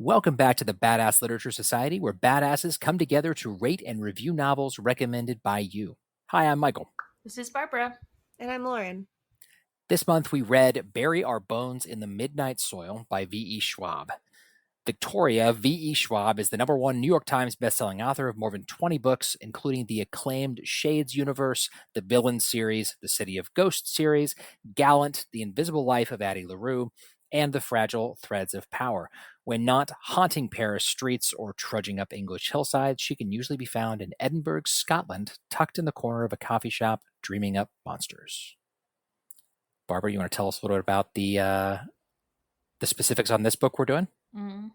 Welcome back to the Badass Literature Society, where badasses come together to rate and review novels recommended by you. Hi, I'm Michael. This is Barbara. And I'm Lauren. This month we read Bury Our Bones in the Midnight Soil by V.E. Schwab. Victoria V.E. Schwab is the #1 New York Times bestselling author of more than 20 books, including the acclaimed Shades universe, the Villain series, the City of Ghosts series, Gallant, The Invisible Life of Addie LaRue, and The Fragile Threads of Power. When not haunting Paris streets or trudging up English hillsides, she can usually be found in Edinburgh, Scotland, tucked in the corner of a coffee shop, dreaming up monsters. Barbara, you want to tell us a little bit about the specifics on this book we're doing? Mm-hmm.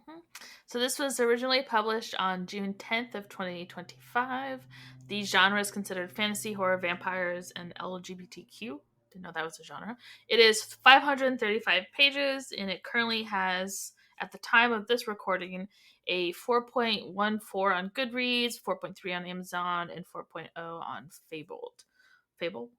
So this was originally published on June 10th of 2025. The genre is considered fantasy, horror, vampires, and LGBTQ. Didn't know that was a genre. It is 535 pages, and it currently has, at the time of this recording, a 4.14 on Goodreads, 4.3 on Amazon, and 4.0 on Fable.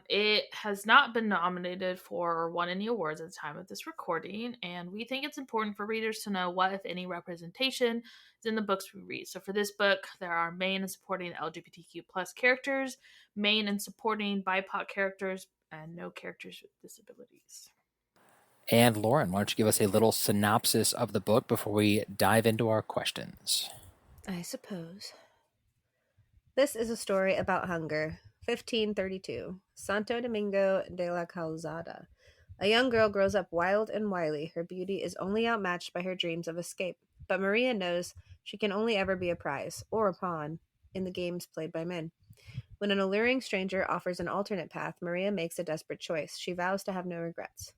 It has not been nominated for or won any awards at the time of this recording, and we think it's important for readers to know what, if any, representation is in the books we read. So for this book, there are main and supporting LGBTQ plus characters, main and supporting BIPOC characters, and no characters with disabilities. And Lauren, why don't you give us a little synopsis of the book before we dive into our questions? I suppose. This is a story about hunger. 1532. Santo Domingo de la Calzada. A young girl grows up wild and wily. Her beauty is only outmatched by her dreams of escape. But Maria knows she can only ever be a prize, or a pawn, in the games played by men. When an alluring stranger offers an alternate path, Maria makes a desperate choice. She vows to have no regrets.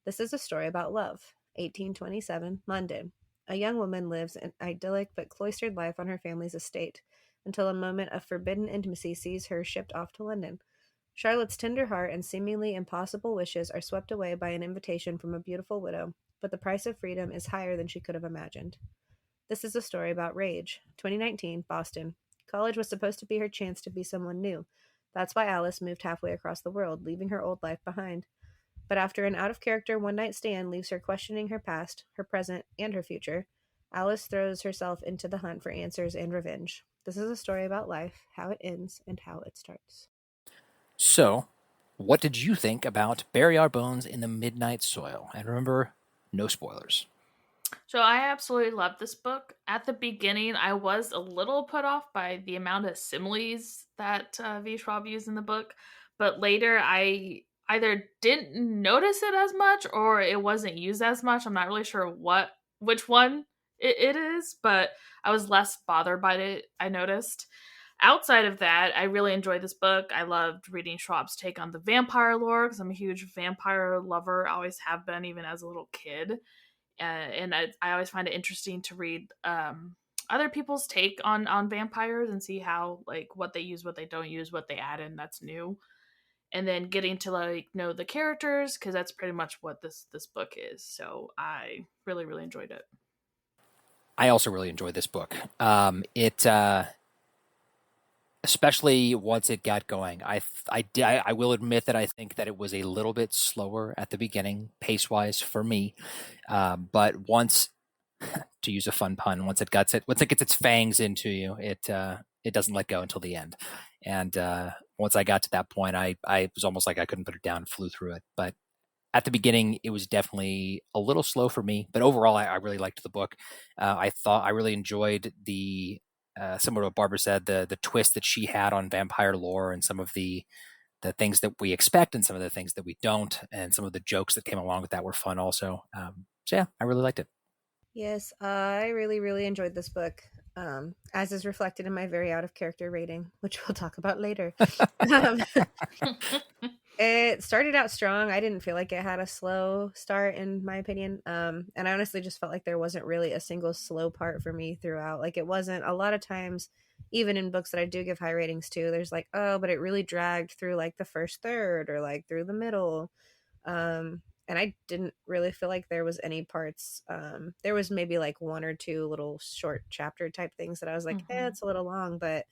This is a story about love. 1827, London. A young woman lives an idyllic but cloistered life on her family's estate, until a moment of forbidden intimacy sees her shipped off to London. Charlotte's tender heart and seemingly impossible wishes are swept away by an invitation from a beautiful widow, but the price of freedom is higher than she could have imagined. This is a story about rage. 2019, Boston. College was supposed to be her chance to be someone new. That's why Alice moved halfway across the world, leaving her old life behind. But after an out-of-character one-night stand leaves her questioning her past, her present, and her future, Alice throws herself into the hunt for answers and revenge. This is a story about life, how it ends, and how it starts. So, what did you think about Bury Our Bones in the Midnight Soil? And remember, no spoilers. So I absolutely loved this book. At the beginning, I was a little put off by the amount of similes that V. Schwab used in the book, but later I either didn't notice it as much or it wasn't used as much. I'm not really sure which one it is, but I was less bothered by it, I noticed. Outside of that, I really enjoyed this book. I loved reading Schwab's take on the vampire lore because I'm a huge vampire lover, always have been, even as a little kid. And I always find it interesting to read other people's take on vampires and see how, like, what they use, what they don't use, what they add in that's new, and then getting to, like, know the characters, because that's pretty much what this book is. So I really, really enjoyed it. I also really enjoyed this book. Especially once it got going. I will admit that I think that it was a little bit slower at the beginning, pace-wise for me. But once, to use a fun pun, once it gets its fangs into you, it doesn't let go until the end. And once I got to that point, I was almost like I couldn't put it down, flew through it. But at the beginning, it was definitely a little slow for me. But overall, I really liked the book. I really enjoyed the similar to what Barbara said, the twist that she had on vampire lore and some of the things that we expect and some of the things that we don't, and some of the jokes that came along with that were fun also. So yeah, I really liked it. Yes, I really, really enjoyed this book, as is reflected in my very out-of-character rating, which we'll talk about later. It started out strong. I didn't feel like it had a slow start, in my opinion. And I honestly just felt like there wasn't really a single slow part for me throughout. Like, it wasn't, a lot of times, even in books that I do give high ratings to, there's like, oh, but it really dragged through like the first third or like through the middle. And I didn't really feel like there was any parts. There was maybe like one or two little short chapter type things that I was like, it's a little long, but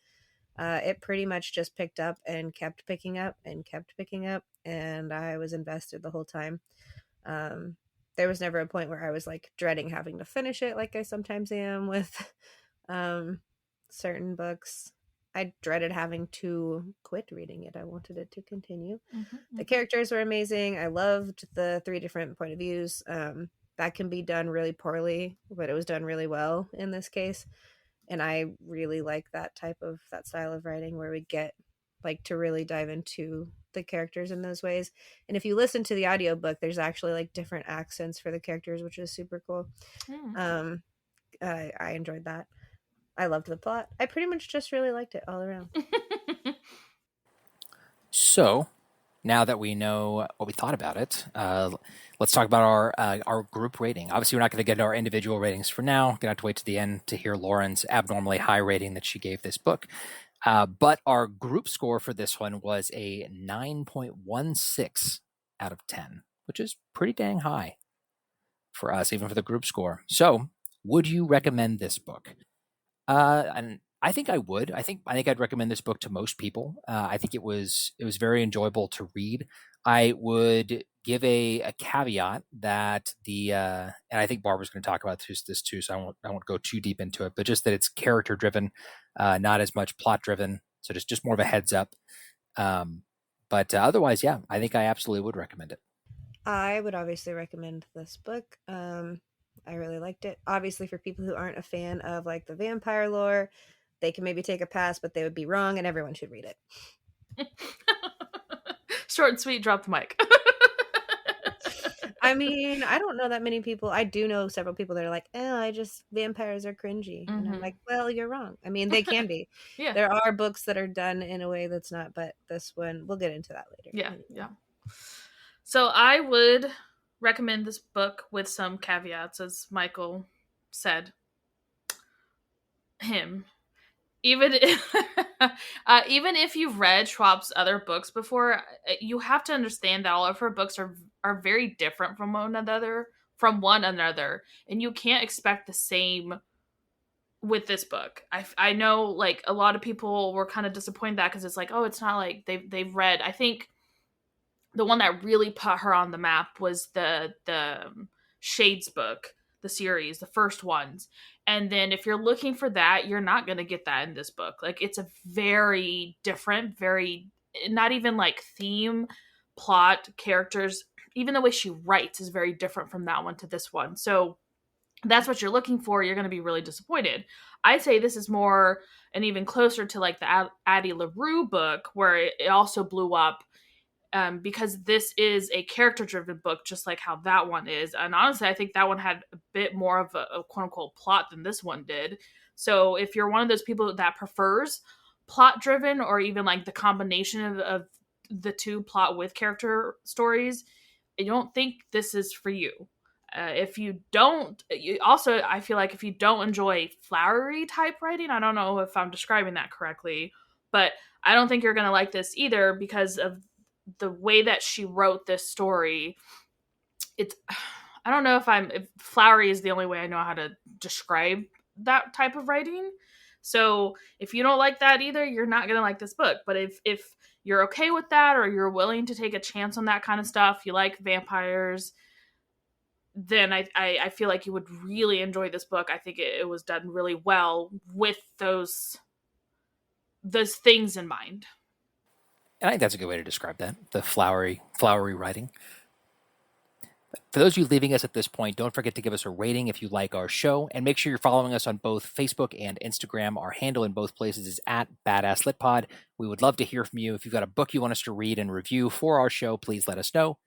it pretty much just picked up and kept picking up and kept picking up, and I was invested the whole time. there was never a point where I was like dreading having to finish it like I sometimes am with certain books. I dreaded having to quit reading it. I wanted it to continue. The characters were amazing. I loved the 3 different point of views. That can be done really poorly, but it was done really well in this case. And I really like that style of writing where we get like to really dive into the characters in those ways. And if you listen to the audiobook, there's actually like different accents for the characters, which is super cool. I enjoyed that. I loved the plot. I pretty much just really liked it all around. So, now that we know what we thought about it, let's talk about our group rating. Obviously, we're not going to get our individual ratings for now. Going to have to wait to the end to hear Lauren's abnormally high rating that she gave this book. But our group score for this one was a 9.16 out of 10, which is pretty dang high for us, even for the group score. So, would you recommend this book? And I think I would. I think I'd recommend this book to most people. I think it was very enjoyable to read. I would give a caveat that and I think Barbara's going to talk about this too, so I won't go too deep into it, but just that it's character driven, not as much plot driven. So just more of a heads up. But otherwise, yeah, I think I absolutely would recommend it. I would obviously recommend this book. I really liked it. Obviously, for people who aren't a fan of like the vampire lore, they can maybe take a pass, but they would be wrong, and everyone should read it. Short and sweet, drop the mic. I mean, I don't know that many people. I do know several people that are like, vampires are cringy. And I'm like, well, you're wrong. I mean, they can be. Yeah. There are books that are done in a way that's not, but this one, we'll get into that later. Yeah, yeah. So I would recommend this book with some caveats, as Michael said. Even if you've read Schwab's other books before, you have to understand that all of her books are very different from one another, and you can't expect the same with this book. I know like a lot of people were kind of disappointed that because it's like, oh, it's not like they've read. I think the one that really put her on the map was the Shades book, the series, the first ones. And then if you're looking for that, you're not going to get that in this book. Like it's a very different, very not even like theme, plot, characters, even the way she writes is very different from that one to this one. So that's what you're looking for, you're going to be really disappointed. I'd say this is more and even closer to like the Addie LaRue book where it also blew up. Because this is a character-driven book, just like how that one is. And honestly, I think that one had a bit more of a quote-unquote plot than this one did. So if you're one of those people that prefers plot-driven or even like the combination of the two plot with character stories, I don't think this is for you. If you don't, I feel like if you don't enjoy flowery type writing, I don't know if I'm describing that correctly, but I don't think you're going to like this either because of the way that she wrote this story. It's I don't know if flowery is the only way I know how to describe that type of writing. So if you don't like that either, you're not gonna like this book. But if you're okay with that or you're willing to take a chance on that kind of stuff, you like vampires, then I feel like you would really enjoy this book. I think it was done really well with those things in mind. And I think that's a good way to describe that, the flowery writing. For those of you leaving us at this point, don't forget to give us a rating if you like our show, and make sure you're following us on both Facebook and Instagram. Our handle in both places is @BadassLitPod. We would love to hear from you. If you've got a book you want us to read and review for our show, please let us know.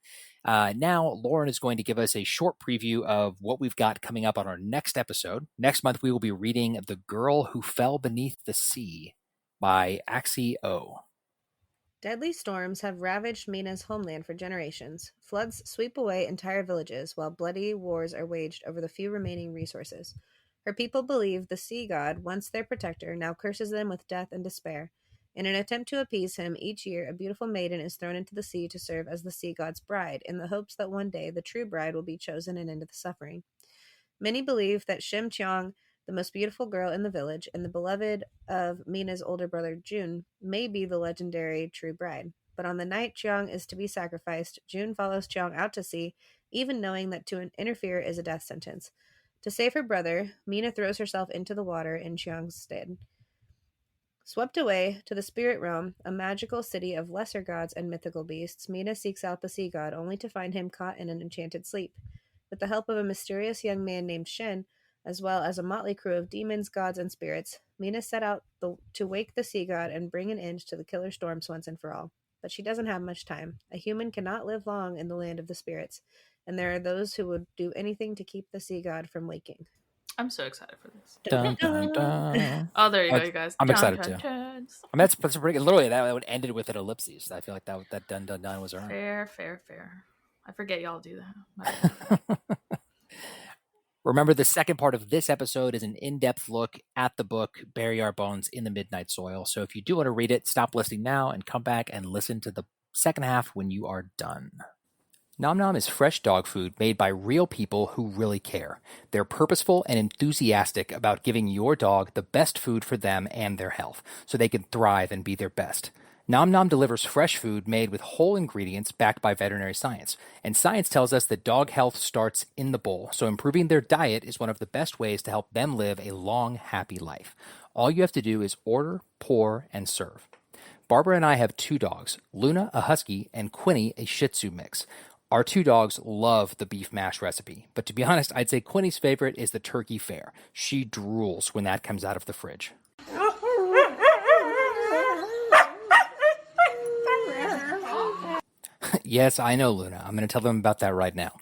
Now, Lauren is going to give us a short preview of what we've got coming up on our next episode. Next month, we will be reading The Girl Who Fell Beneath the Sea by Axie O. Deadly storms have ravaged Mina's homeland for generations. Floods sweep away entire villages, while bloody wars are waged over the few remaining resources. Her people believe the sea god, once their protector, now curses them with death and despair. In an attempt to appease him, each year a beautiful maiden is thrown into the sea to serve as the sea god's bride, in the hopes that one day the true bride will be chosen and end the suffering. Many believe that Shim Cheong, the most beautiful girl in the village and the beloved of Mina's older brother Jun, may be the legendary true bride. But on the night Cheong is to be sacrificed, June follows Cheong out to sea, even knowing that to interfere is a death sentence. To save her brother, Mina throws herself into the water in Cheong's stead. Swept away to the spirit realm, a magical city of lesser gods and mythical beasts, Mina seeks out the sea god only to find him caught in an enchanted sleep. With the help of a mysterious young man named Shen, as well as a motley crew of demons, gods, and spirits, Mina set out to wake the sea god and bring an end to the killer storms once and for all. But she doesn't have much time. A human cannot live long in the land of the spirits, and there are those who would do anything to keep the sea god from waking. I'm so excited for this. Dun, dun, dun. Oh, there you go, you guys. I'm excited too. Dun. I mean, that's pretty good. Literally, that would ended with an ellipses. I feel like that dun dun dun was earned. Fair. I forget y'all do that. Remember, the second part of this episode is an in-depth look at the book Bury Our Bones in the Midnight Soil. So if you do want to read it, stop listening now and come back and listen to the second half when you are done. Nom Nom is fresh dog food made by real people who really care. They're purposeful and enthusiastic about giving your dog the best food for them and their health, so they can thrive and be their best. Nom Nom delivers fresh food made with whole ingredients backed by veterinary science. And science tells us that dog health starts in the bowl, so improving their diet is one of the best ways to help them live a long, happy life. All you have to do is order, pour, and serve. Barbara and I have 2 dogs, Luna, a husky, and Quinny, a Shih Tzu mix. Our 2 dogs love the beef mash recipe, but to be honest, I'd say Quinny's favorite is the turkey fare. She drools when that comes out of the fridge. Yes, I know, Luna. I'm going to tell them about that right now.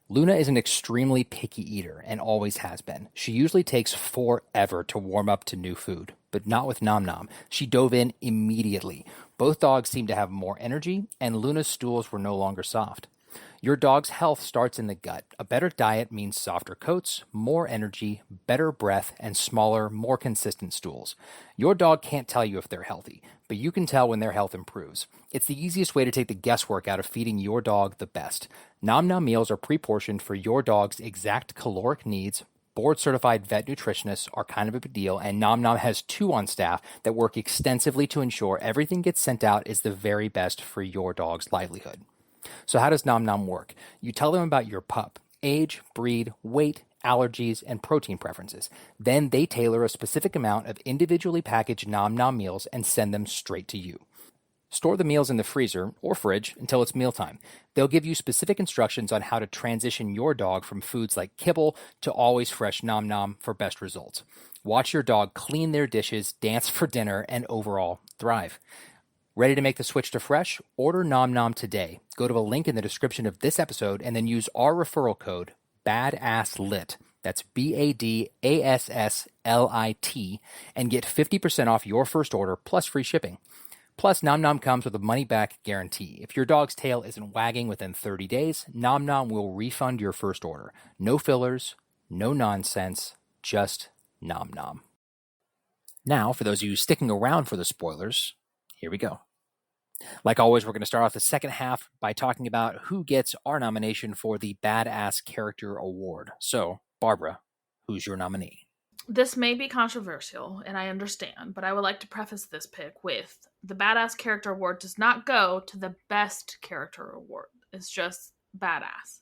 Luna is an extremely picky eater and always has been. She usually takes forever to warm up to new food, but not with Nom Nom. She dove in immediately. Both dogs seemed to have more energy, and Luna's stools were no longer soft. Your dog's health starts in the gut. A better diet means softer coats, more energy, better breath, and smaller, more consistent stools. Your dog can't tell you if they're healthy, but you can tell when their health improves. It's the easiest way to take the guesswork out of feeding your dog the best. Nom Nom meals are pre-portioned for your dog's exact caloric needs. Board-certified vet nutritionists are kind of a big deal, and Nom Nom has 2 on staff that work extensively to ensure everything gets sent out is the very best for your dog's livelihood. So how does Nom Nom work? You tell them about your pup, age, breed, weight, allergies, and protein preferences. Then they tailor a specific amount of individually packaged Nom Nom meals and send them straight to you. Store the meals in the freezer or fridge until it's mealtime. They'll give you specific instructions on how to transition your dog from foods like kibble to always fresh Nom Nom for best results. Watch your dog clean their dishes, dance for dinner, and overall thrive. Ready to make the switch to fresh? Order Nom Nom today. Go to a link in the description of this episode and then use our referral code, BADASSLIT. That's BADASSLIT, and get 50% off your first order plus free shipping. Plus, Nom Nom comes with a money-back guarantee. If your dog's tail isn't wagging within 30 days, Nom Nom will refund your first order. No fillers, no nonsense, just Nom Nom. Now, for those of you sticking around for the spoilers, here we go. Like always, we're going to start off the second half by talking about who gets our nomination for the Badass Character Award. So, Barbara, who's your nominee? This may be controversial, and I understand, but I would like to preface this pick with the Badass Character Award does not go to the Best Character Award. It's just badass.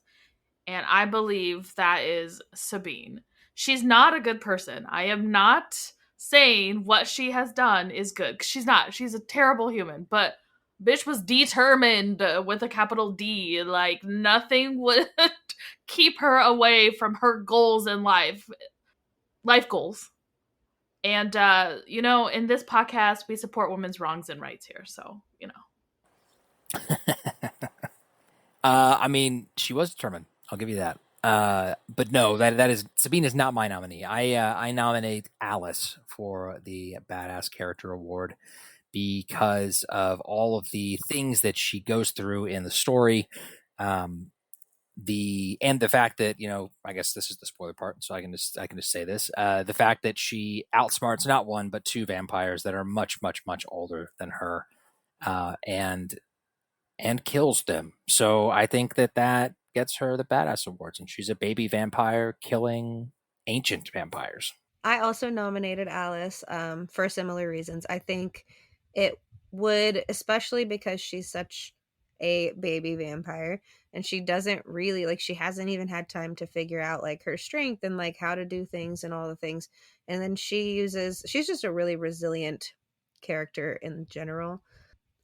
And I believe that is Sabine. She's not a good person. I am not saying what she has done is good. She's not. She's a terrible human, but bitch was determined with a capital D. Like, nothing would keep her away from her goals in life goals. And, in this podcast, we support women's wrongs and rights here. So, I mean, she was determined. I'll give you that. But no, that is Sabine is not my nominee. I nominate Alice for the Badass Character Award because of all of the things that she goes through in the story. The fact that, I guess this is the spoiler part, so I can just say this. The fact that she outsmarts not 1 but 2 vampires that are much, much, much older than her, and kills them. So I think that gets her the Badass Awards, and she's a baby vampire killing ancient vampires. I also nominated Alice for similar reasons. I think it would, especially because she's such a baby vampire and she doesn't really like, she hasn't even had time to figure out like her strength and like how to do things and all the things. And then she's just a really resilient character in general.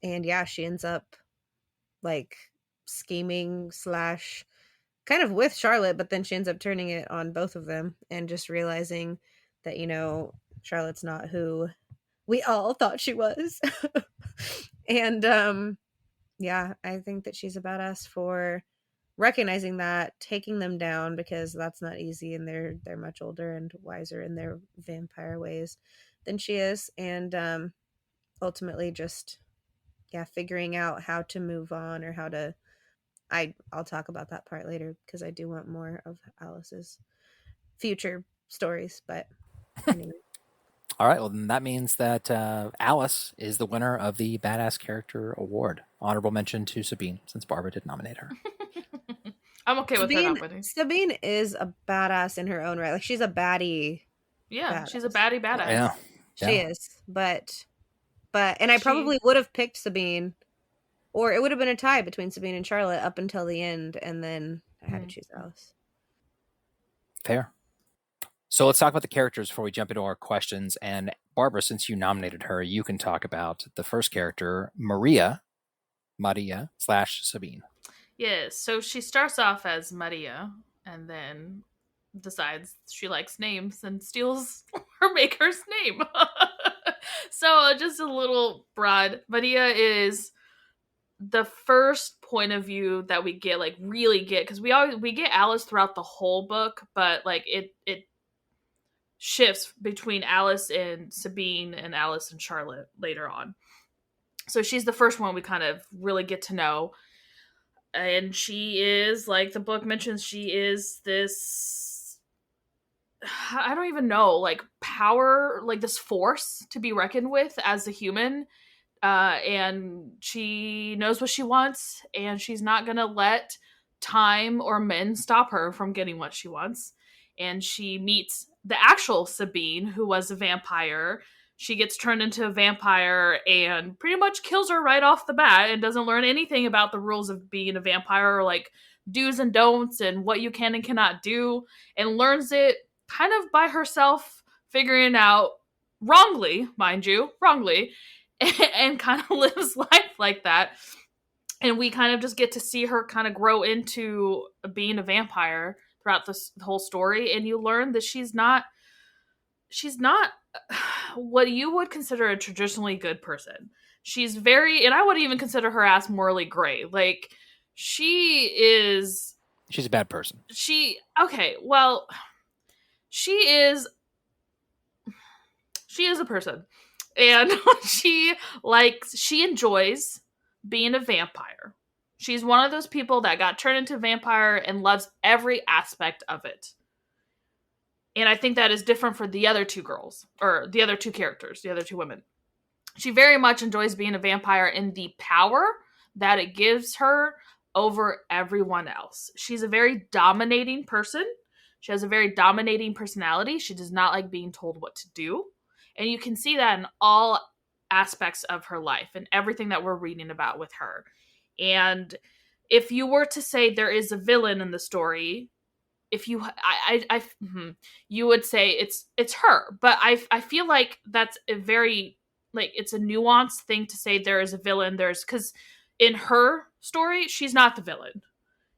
And yeah, she ends up like scheming slash kind of with Charlotte, but then she ends up turning it on both of them and just realizing that, Charlotte's not who we all thought she was. And yeah, I think that she's a badass for recognizing that, taking them down, because that's not easy, and they're much older and wiser in their vampire ways than she is, and ultimately just figuring out how to move on, or how to I'll talk about that part later because I do want more of Alice's future stories, but anyway. All right, well, then that means that Alice is the winner of the Badass Character Award. Honorable mention to Sabine, since Barbara did nominate her. I'm okay with her not winning. Sabine is a badass in her own right. Like, she's a baddie. Yeah, badass. she's a baddie badass. Yeah. She is, but and I probably would have picked Sabine, or it would have been a tie between Sabine and Charlotte up until the end, and then I had to choose Alice. Fair. So let's talk about the characters before we jump into our questions. And Barbara, since you nominated her, you can talk about the first character, Maria / Sabine. Yes, so she starts off as Maria and then decides she likes names and steals her maker's name. So just a little broad. Maria is the first point of view that we get, like really get, because we get Alice throughout the whole book, but like it shifts between Alice and Sabine and Alice and Charlotte later on. So she's the first one we kind of really get to know. And she is, like the book mentions, she is this, I don't even know, like power, like this force to be reckoned with as a human. And she knows what she wants, and she's not going to let time or men stop her from getting what she wants. And she meets the actual Sabine, who was a vampire. She gets turned into a vampire and pretty much kills her right off the bat, and doesn't learn anything about the rules of being a vampire, or like do's and don'ts and what you can and cannot do, and learns it kind of by herself, figuring out wrongly, mind you, wrongly, and kind of lives life like that. And we kind of just get to see her kind of grow into being a vampire throughout this whole story. And you learn that she's not what you would consider a traditionally good person. She's very, and I wouldn't even consider her as morally gray. Like, she's a bad person. She is a person. And she enjoys being a vampire. She's one of those people that got turned into a vampire and loves every aspect of it. And I think that is different for the other two girls, or the other two characters, the other two women. She very much enjoys being a vampire and the power that it gives her over everyone else. She's a very dominating person. She has a very dominating personality. She does not like being told what to do. And you can see that in all aspects of her life and everything that we're reading about with her. And if you were to say there is a villain in the story, you would say it's her. But I feel like that's a very, like, it's a nuanced thing to say there is a villain. Because in her story, she's not the villain.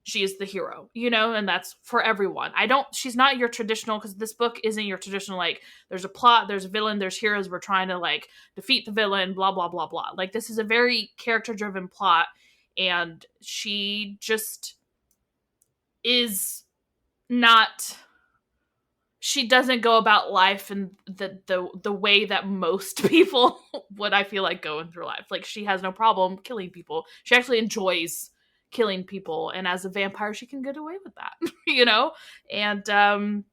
She is the hero, and that's for everyone. She's not your traditional, because this book isn't your traditional, like, there's a plot, there's a villain, there's heroes, we're trying to, like, defeat the villain, blah, blah, blah, blah. Like, this is a very character-driven plot, and she just is not, she doesn't go about life in the way that most people would, I feel like, going through life. Like, she has no problem killing people. She actually enjoys killing people, and as a vampire she can get away with that. And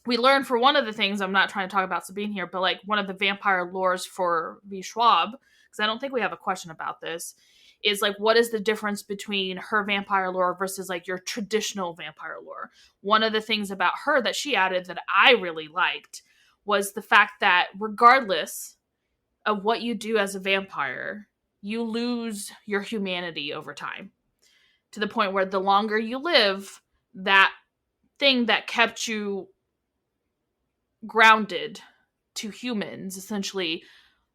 we learn, for one of the things, I'm not trying to talk about Sabine here, but like one of the vampire lores for V. Schwab, because I don't think we have a question about this, is like, what is the difference between her vampire lore versus like your traditional vampire lore? One of the things about her that she added that I really liked was the fact that regardless of what you do as a vampire, you lose your humanity over time, to the point where the longer you live, that thing that kept you grounded to humans essentially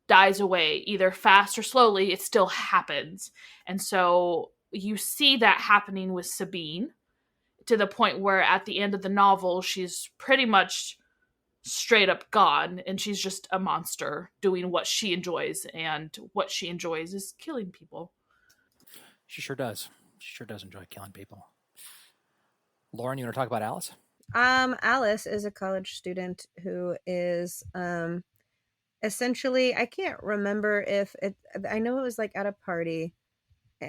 dies away, either fast or slowly. It still happens. And so you see that happening with Sabine, to the point where at the end of the novel, she's pretty much straight up gone, and she's just a monster doing what she enjoys, and what she enjoys is killing people. She sure does. She sure does enjoy killing people. Lauren, you want to talk about Alice? Alice is a college student who is essentially, I can't remember if it, I know it was like at a party,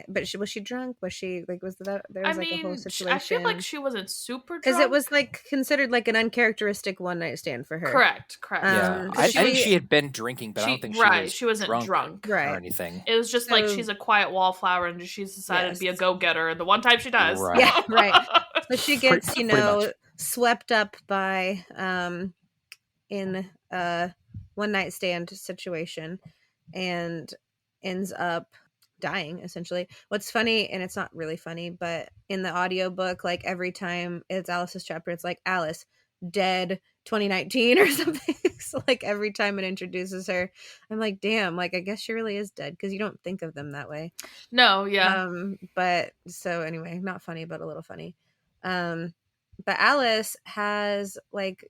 but was she drunk? Was she like, was that, there was like a whole situation? I feel like she wasn't super drunk. Because it was like considered like an uncharacteristic one night stand for her. Correct. Yeah, I think she had been drinking, but I don't think she wasn't drunk or anything. It was just like she's a quiet wallflower, and she's decided to be a go-getter, and the one time she does. Right. Yeah, right. So she gets, swept up by in a one night stand situation, and ends up dying essentially. What's funny, and it's not really funny, but in the audiobook, like every time it's Alice's chapter, it's like Alice dead 2019 or something. So like every time it introduces her, I'm like, damn, like I guess she really is dead, because you don't think of them that way. No, yeah. But so anyway, not funny, but a little funny. But Alice has like,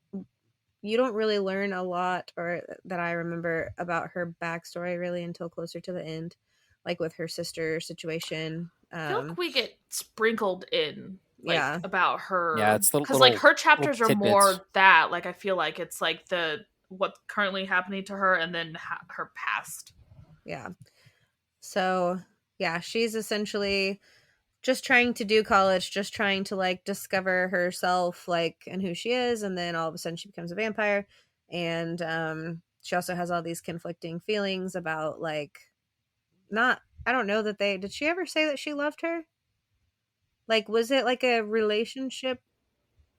you don't really learn a lot, or that I remember, about her backstory really until closer to the end, like with her sister situation. I feel like we get sprinkled in, like, about her. Yeah, it's because like her chapters are more that, like, I feel like it's like what's currently happening to her, and then her past. Yeah. So yeah, she's essentially just trying to do college, just trying to like discover herself, like, and who she is, and then all of a sudden she becomes a vampire. And she also has all these conflicting feelings about, like, not, I don't know that did she ever say that she loved her? Like, was it like a relationship?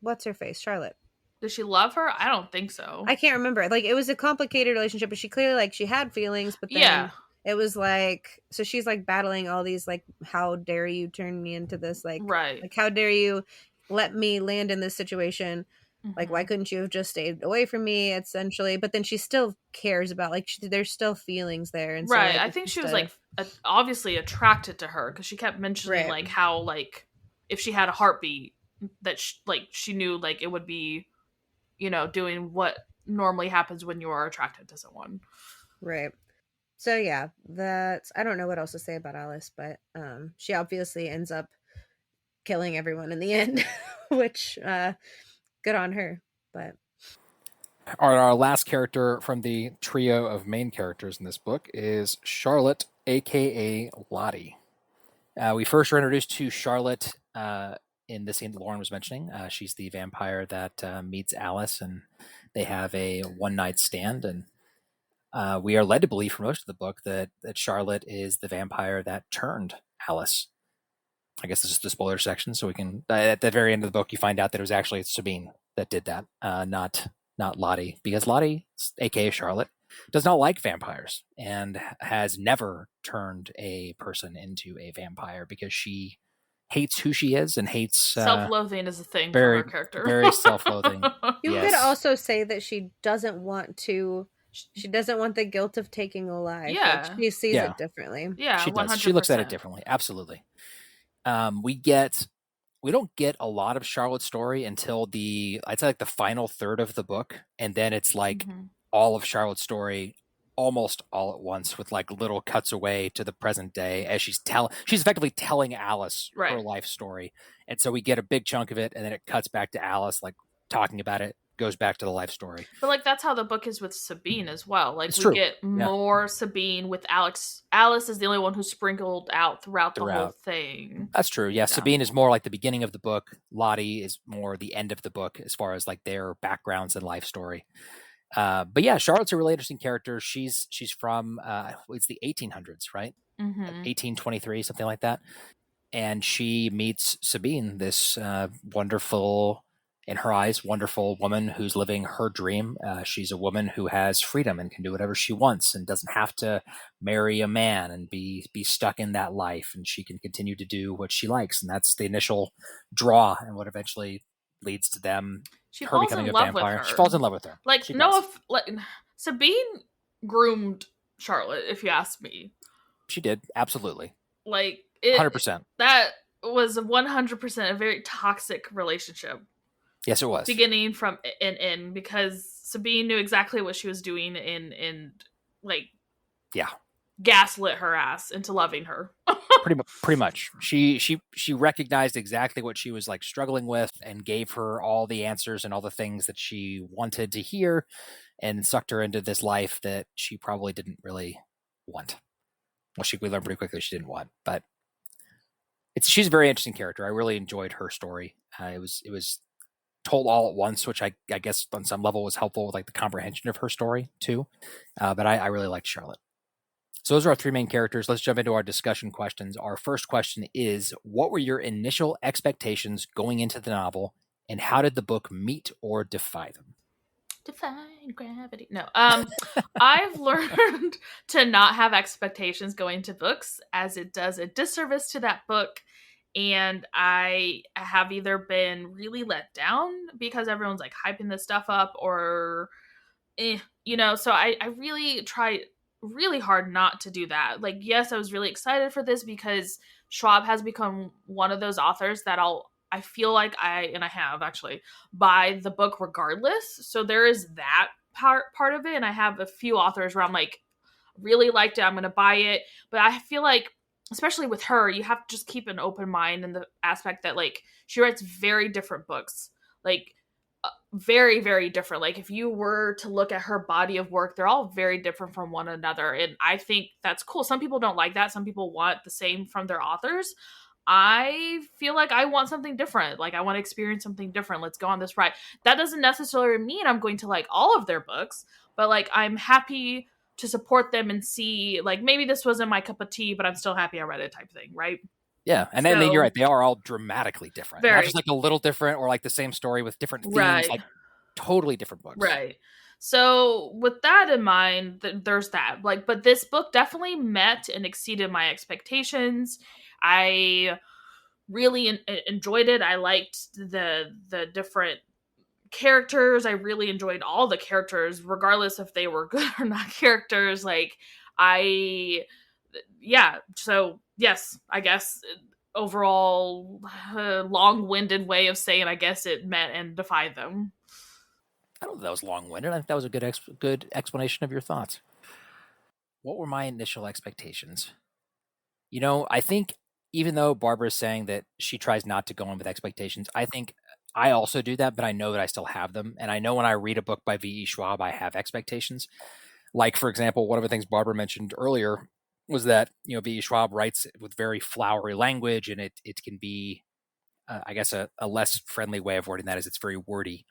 What's her face? Charlotte. Did she love her? I don't think so. I can't remember. Like, it was a complicated relationship, but she clearly, like, she had feelings, but then it was like, so she's like battling all these, like, how dare you turn me into this, like, right, like, how dare you let me land in this situation? Like, why couldn't you have just stayed away from me, essentially? But then she still cares about, like, there's still feelings there. And right. So, like, I think she was like obviously attracted to her, because she kept mentioning like how, like, if she had a heartbeat, that she knew, like, it would be, doing what normally happens when you are attracted to someone. Right. So yeah, I don't know what else to say about Alice, but she obviously ends up killing everyone in the end, which good on her. But our last character from the trio of main characters in this book is Charlotte, aka Lottie. We first were introduced to Charlotte in the scene that Lauren was mentioning. She's the vampire that meets Alice, and they have a one-night stand. And we are led to believe for most of the book that Charlotte is the vampire that turned Alice. I guess this is the spoiler section, so we can, at the very end of the book, you find out that it was actually Sabine that did that, not Lottie, because Lottie, aka Charlotte, does not like vampires and has never turned a person into a vampire, because she hates who she is and hates self-loathing is a thing for her character. Very self-loathing. You could also say that she doesn't want the guilt of taking a life. Yeah, like, she sees it differently. Yeah, she does. 100%. She looks at it differently. Absolutely. We don't get a lot of Charlotte's story until I'd say like the final third of the book, and then it's like all of Charlotte's story almost all at once, with like little cuts away to the present day as she's effectively telling Alice her life story. And so we get a big chunk of it, and then it cuts back to Alice, like, talking about it, goes back to the life story. But like, that's how the book is with Sabine as well. Like, we get more Sabine with Alex. Alice is the only one who's sprinkled out throughout the whole thing. That's true. Yeah, Sabine is more like the beginning of the book. Lottie is more the end of the book, as far as like their backgrounds and life story. But yeah, Charlotte's a really interesting character. She's from it's the 1800s, right? 1823, something like that. And she meets Sabine, this wonderful in her eyes, wonderful woman who's living her dream. She's a woman who has freedom and can do whatever she wants and doesn't have to marry a man and be stuck in that life. And she can continue to do what she likes. And that's the initial draw and what eventually leads to She her falls becoming in a love with vampire. She her. falls in love with her. Like, She no, does. if like Sabine groomed Charlotte, if you ask me. She did. Absolutely. Like, 100%. that was 100% a very toxic relationship. Yes, it was. Beginning from in because Sabine knew exactly what she was doing and like, yeah, gaslit her ass into loving her. pretty much. She recognized exactly what she was like struggling with and gave her all the answers and all the things that she wanted to hear and sucked her into this life that she probably didn't really want. Well, we learned pretty quickly she didn't want, but she's a very interesting character. I really enjoyed her story. It was told all at once, which I guess on some level was helpful with like the comprehension of her story too. But I really liked Charlotte. So those are our three main characters. Let's jump into our discussion questions. Our first question is, what were your initial expectations going into the novel, and how did the book meet or defy them? Define gravity. No. I've learned to not have expectations going to books, as it does a disservice to that book. And I have either been really let down because everyone's like hyping this stuff up, or so I really try really hard not to do that. Like, yes, I was really excited for this because Schwab has become one of those authors that I feel like I have actually buy the book regardless. So there is that part of it, and I have a few authors where I'm like, really liked it, I'm gonna buy it. But I feel like, especially with her, you have to just keep an open mind in the aspect that like she writes very different books, like very, very different. Like, if you were to look at her body of work, they're all very different from one another, and I think that's cool. Some people don't like that. Some people want the same from their authors. I feel like I want something different. Like, I want to experience something different. Let's go on this ride. That doesn't necessarily mean I'm going to like all of their books, but like, I'm happy to support them and see, like, maybe this wasn't my cup of tea, but I'm still happy I read it, type thing, right? Yeah, and then you're right. They are all dramatically different. Not Very. just like a little different or like the same story with different themes, Right. like totally different books. Right. So with that in mind, there's that. Like, but this book definitely met and exceeded my expectations. I really enjoyed it. I liked the different characters. I really enjoyed all the characters, regardless if they were good or not characters. Like, yeah. So yes, I guess overall, long-winded way of saying, I guess it met and defied them. I don't think that was long-winded. I think that was a good explanation of your thoughts. What were my initial expectations? I think even though Barbara's saying that she tries not to go in with expectations, I think I also do that, but I know that I still have them. And I know when I read a book by V.E. Schwab, I have expectations. Like, for example, one of the things Barbara mentioned earlier was that, V.E. Schwab writes with very flowery language, and it can be, I guess, a less friendly way of wording that is it's very wordy.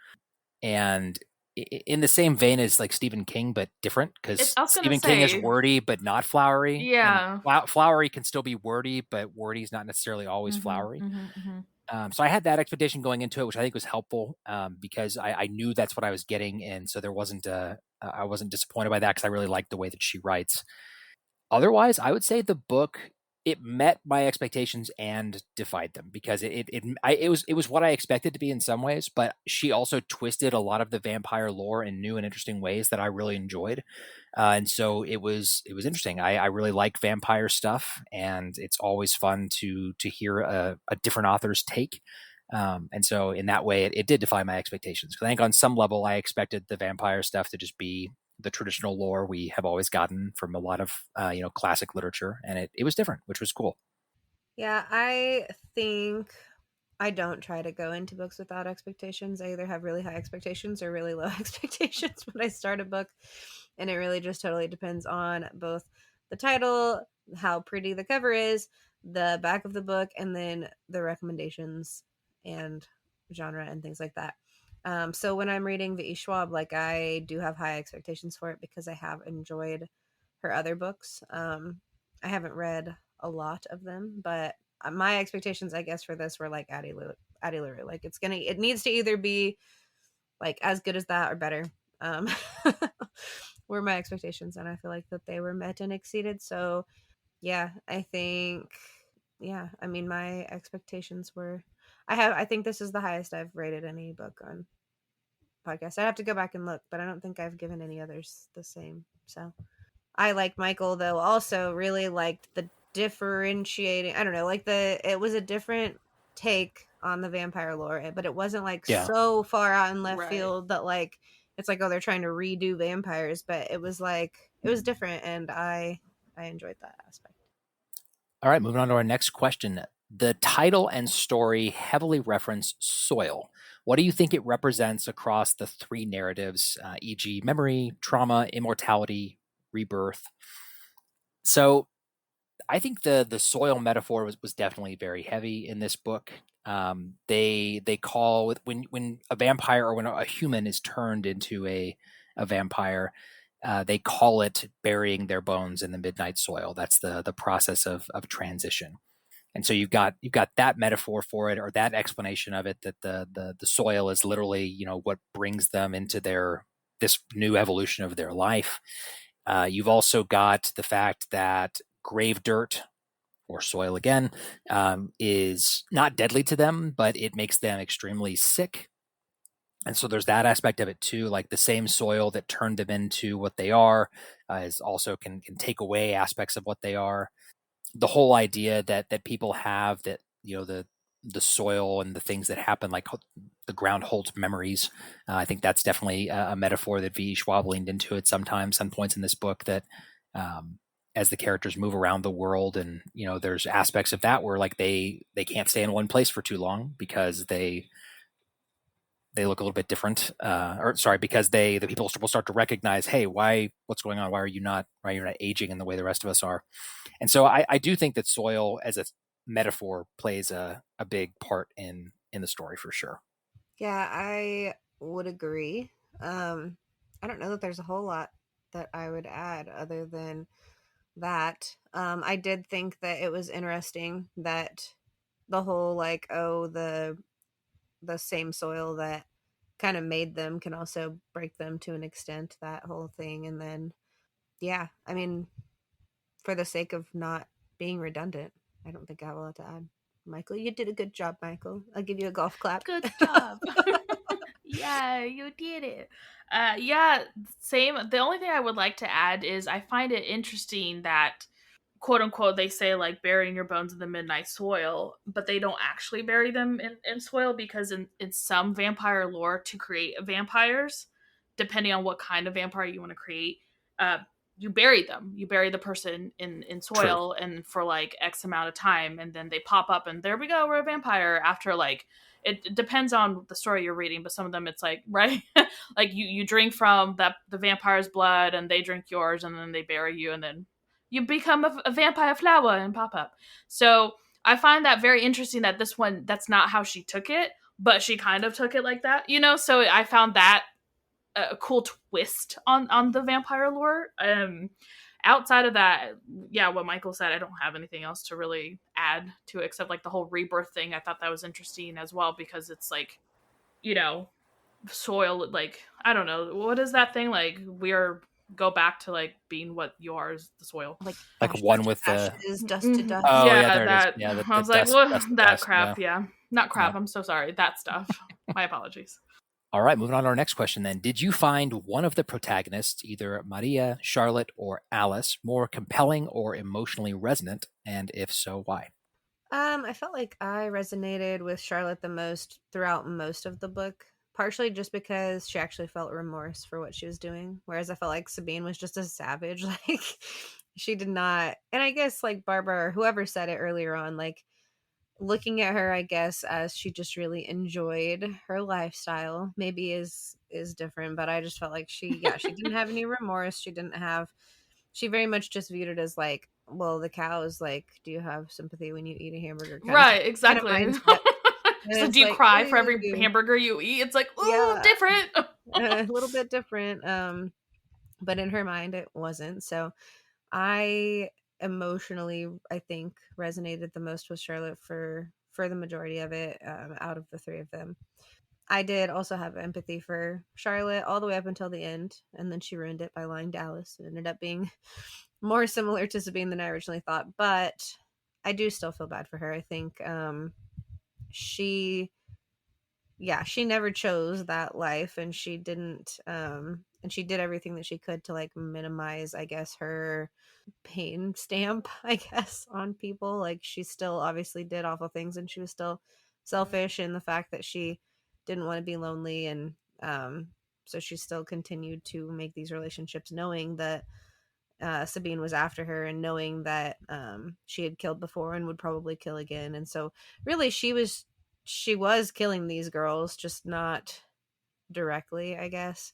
And in the same vein as like Stephen King, but different, because Stephen King is wordy but not flowery. Yeah, and flowery can still be wordy, but wordy is not necessarily always flowery. So I had that expectation going into it, which I think was helpful, because I knew that's what I was getting, and so there wasn't I wasn't disappointed by that because I really liked the way that she writes. Otherwise, I would say the book, it met my expectations and defied them, because it was what I expected to be in some ways, but she also twisted a lot of the vampire lore in new and interesting ways that I really enjoyed, and so it was interesting. I really like vampire stuff, and it's always fun to hear a different author's take. And so in that way, it did defy my expectations. I think on some level, I expected the vampire stuff to just be the traditional lore we have always gotten from a lot of classic literature, and it was different, which was cool. Yeah, I think I don't try to go into books without expectations. I either have really high expectations or really low expectations when I start a book, and it really just totally depends on both the title, how pretty the cover is, the back of the book, and then the recommendations and genre and things like that. So when I'm reading V.E. Schwab, like, I do have high expectations for it because I have enjoyed her other books. I haven't read a lot of them, but my expectations, I guess, for this were like idyllic. Like it needs to either be like as good as that or better. Um, were my expectations, and I feel like that they were met and exceeded. So yeah, I think I mean my expectations were I think this is the highest I've rated any book on podcast. I have to go back and look, but I don't think I've given any others the same. So I, like Michael, though, also really liked the differentiating. I don't know, like it was a different take on the vampire lore, but it wasn't like Yeah. so far out in left Right. field that like it's like, oh, they're trying to redo vampires, but it was like it was different, and I enjoyed that aspect. All right, moving on to our next question. The title and story heavily reference soil. What do you think it represents across the three narratives, e.g., memory, trauma, immortality, rebirth? So I think the soil metaphor was definitely very heavy in this book. They call when a vampire or when a human is turned into a vampire, they call it burying their bones in the midnight soil. That's the process of transition. And so you've got that metaphor for it, or that explanation of it, that the soil is literally, you know, what brings them into this new evolution of their life. You've also got the fact that grave dirt, or soil again, is not deadly to them, but it makes them extremely sick. And so there's that aspect of it too. Like the same soil that turned them into what they are is also can take away aspects of what they are. The whole idea that people have that, you know, the soil and the things that happen, like the ground holds memories. I think that's definitely a metaphor that V. Schwab leaned into it sometimes, some points in this book, that as the characters move around the world, and you know, there's aspects of that where like they can't stay in one place for too long because they look a little bit different, or sorry, because the people will start to recognize, hey, what's going on? Why are you not aging in the way the rest of us are? And so I do think that soil as a metaphor plays a big part in the story for sure. Yeah, I would agree. I don't know that there's a whole lot that I would add other than that. I did think that it was interesting that the whole like, oh, the same soil that kind of made them can also break them to an extent, that whole thing. And then yeah, I mean, for the sake of not being redundant, I don't think I have a lot to add. Michael, you did a good job, Michael. I'll give you a golf clap. Good job. Yeah, you did it. Yeah, same. The only thing I would like to add is I find it interesting that, quote unquote, they say like burying your bones in the midnight soil, but they don't actually bury them in soil, because in some vampire lore, to create vampires, depending on what kind of vampire you want to create, uh, you bury them. You bury the person in soil, True. and for like X amount of time, and then they pop up, and there we go, we're a vampire after like, it depends on the story you're reading, but some of them it's like, right, like you drink from the vampire's blood, and they drink yours, and then they bury you, and then you become a vampire flower and pop up. So I find that very interesting that this one, that's not how she took it, but she kind of took it like that, you know. So I found that a cool twist on the vampire lore. Outside of that, yeah, what Michael said, I don't have anything else to really add to it, except like the whole rebirth thing. I thought that was interesting as well, because it's like, you know, soil, like, I don't know, what is that thing, like, we're go back to like being what you are, is the soil, Like Like ashes one to with the ashes, dust to dust. oh yeah, yeah, there it is. that, Yeah, I the was like, dust well, dust that dust. Yeah, crap, yeah, not yeah. crap, I'm so sorry, that stuff. My apologies. All right, moving on to our next question then. Did you find one of the protagonists, either Maria, Charlotte, or Alice, more compelling or emotionally resonant? And if so, why? I felt like I resonated with Charlotte the most throughout most of the book, partially just because she actually felt remorse for what she was doing, whereas I felt like Sabine was just a savage. Like she did not, and I guess like Barbara or whoever said it earlier on, like looking at her, I guess, as she just really enjoyed her lifestyle, maybe is different, but I just felt like she didn't have any remorse. She very much just viewed it as like, well, the cow is like, do you have sympathy when you eat a hamburger, Right, kind of exactly. mindset. And It's like, it's do you like, cry for every ooh, hamburger you eat? It's like, ooh, yeah, different. a little bit different. But in her mind it wasn't. So I emotionally, I think, resonated the most with Charlotte for the majority of it, out of the three of them. I did also have empathy for Charlotte all the way up until the end, and then she ruined it by lying to Alice. It ended up being more similar to Sabine than I originally thought, but I do still feel bad for her. I think she she never chose that life, and she didn't and she did everything that she could to like minimize, I guess, her pain stamp, I guess, on people. Like, she still obviously did awful things, and she was still selfish in the fact that she didn't want to be lonely, and so she still continued to make these relationships knowing that Sabine was after her, and knowing that she had killed before and would probably kill again. And so really she was killing these girls, just not directly, I guess.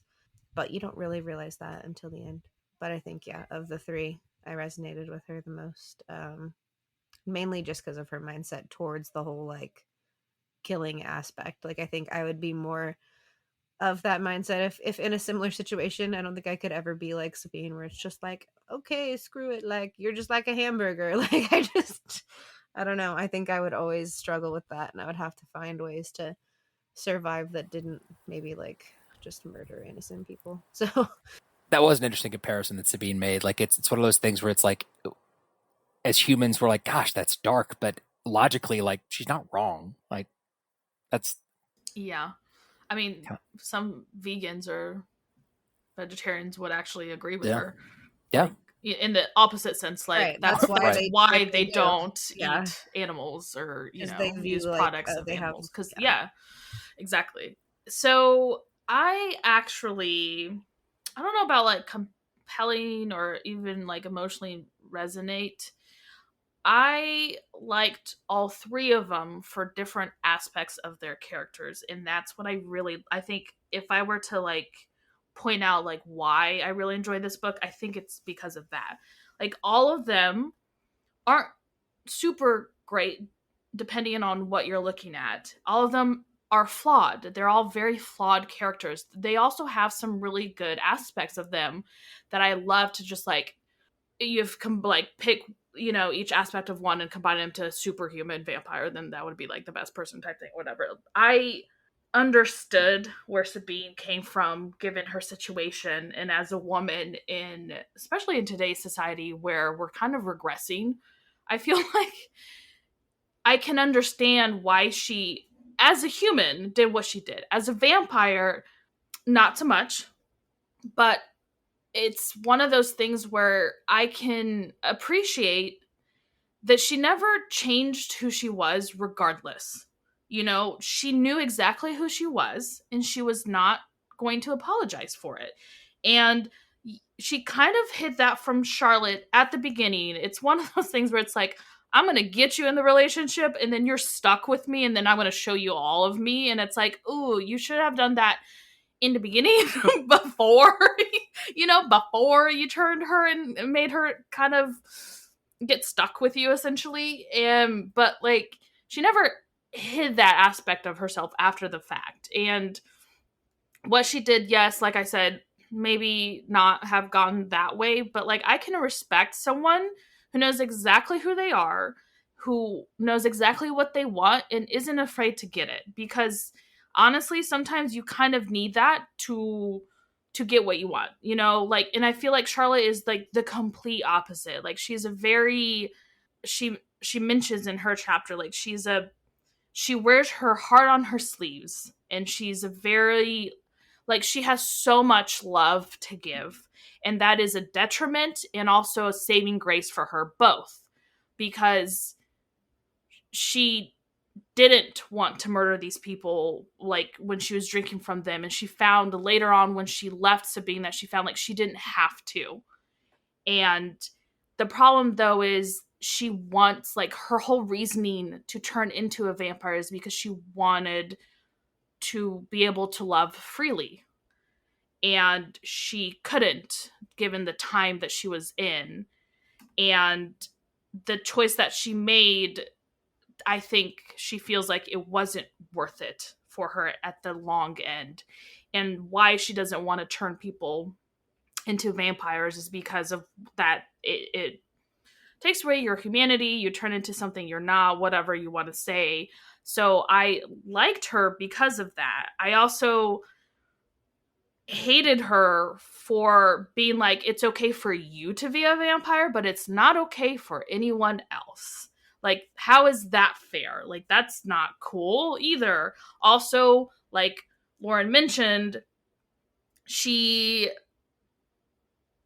But you don't really realize that until the end. But I think, yeah, of the three, I resonated with her the most. Mainly just because of her mindset towards the whole like killing aspect. Like, I think I would be more of that mindset if in a similar situation. I don't think I could ever be like Sabine, where it's just like, okay, screw it, like you're just like a hamburger. Like, I don't know. I think I would always struggle with that, and I would have to find ways to survive that didn't maybe like just murder innocent people. So That was an interesting comparison that Sabine made. Like, it's one of those things where it's like, as humans, we're like, gosh, that's dark, but logically, like, she's not wrong. Like, that's Yeah. I mean, some vegans or vegetarians would actually agree with yeah, her. yeah. Like, in the opposite sense, like right, that's why Right. they do why what they do. don't Yeah, eat animals, or because they use view like, products of they have, animals. Because yeah. yeah, exactly. So I actually, I don't know about like compelling or even like emotionally resonate. I liked all three of them for different aspects of their characters, and that's what I think if I were to like point out like why I really enjoy this book, I think it's because of that. Like, all of them aren't super great depending on what you're looking at. All of them are flawed. They're all very flawed characters. They also have some really good aspects of them that I love to just like, you've like pick each aspect of one and combine them to a superhuman vampire, then that would be like the best person type thing, whatever. I understood where Sabine came from given her situation, and as a woman, in especially in today's society where we're kind of regressing, I feel like I can understand why she, as a human, did what she did. As a vampire, not so much, but it's one of those things where I can appreciate that she never changed who she was regardless. She knew exactly who she was, and she was not going to apologize for it. And she kind of hid that from Charlotte at the beginning. It's one of those things where it's like, I'm going to get you in the relationship, and then you're stuck with me, and then I'm going to show you all of me. And it's like, ooh, you should have done that in the beginning before before you turned her and made her kind of get stuck with you, essentially. But like, she never hid that aspect of herself after the fact. And what she did, yes, like I said, maybe not have gone that way, but like, I can respect someone who knows exactly who they are, who knows exactly what they want, and isn't afraid to get it. Because honestly, sometimes you kind of need that to get what you want, like. And I feel like Charlotte is like the complete opposite. Like, she's a very, she mentions in her chapter, like, she wears her heart on her sleeves, and she's a very, like, she has so much love to give, and that is a detriment and also a saving grace for her both, because she didn't want to murder these people like when she was drinking from them, and she found later on when she left Sabine that she found like she didn't have to. And the problem though is she wants, like, her whole reasoning to turn into a vampire is because she wanted to be able to love freely, and she couldn't given the time that she was in. And the choice that she made, I think she feels like it wasn't worth it for her at the long end. And why she doesn't want to turn people into vampires is because of that. It takes away your humanity. You turn into something you're not, whatever you want to say. So I liked her because of that. I also hated her for being like, it's okay for you to be a vampire, but it's not okay for anyone else. Like, how is that fair? Like, that's not cool either. Also, like Lauren mentioned, she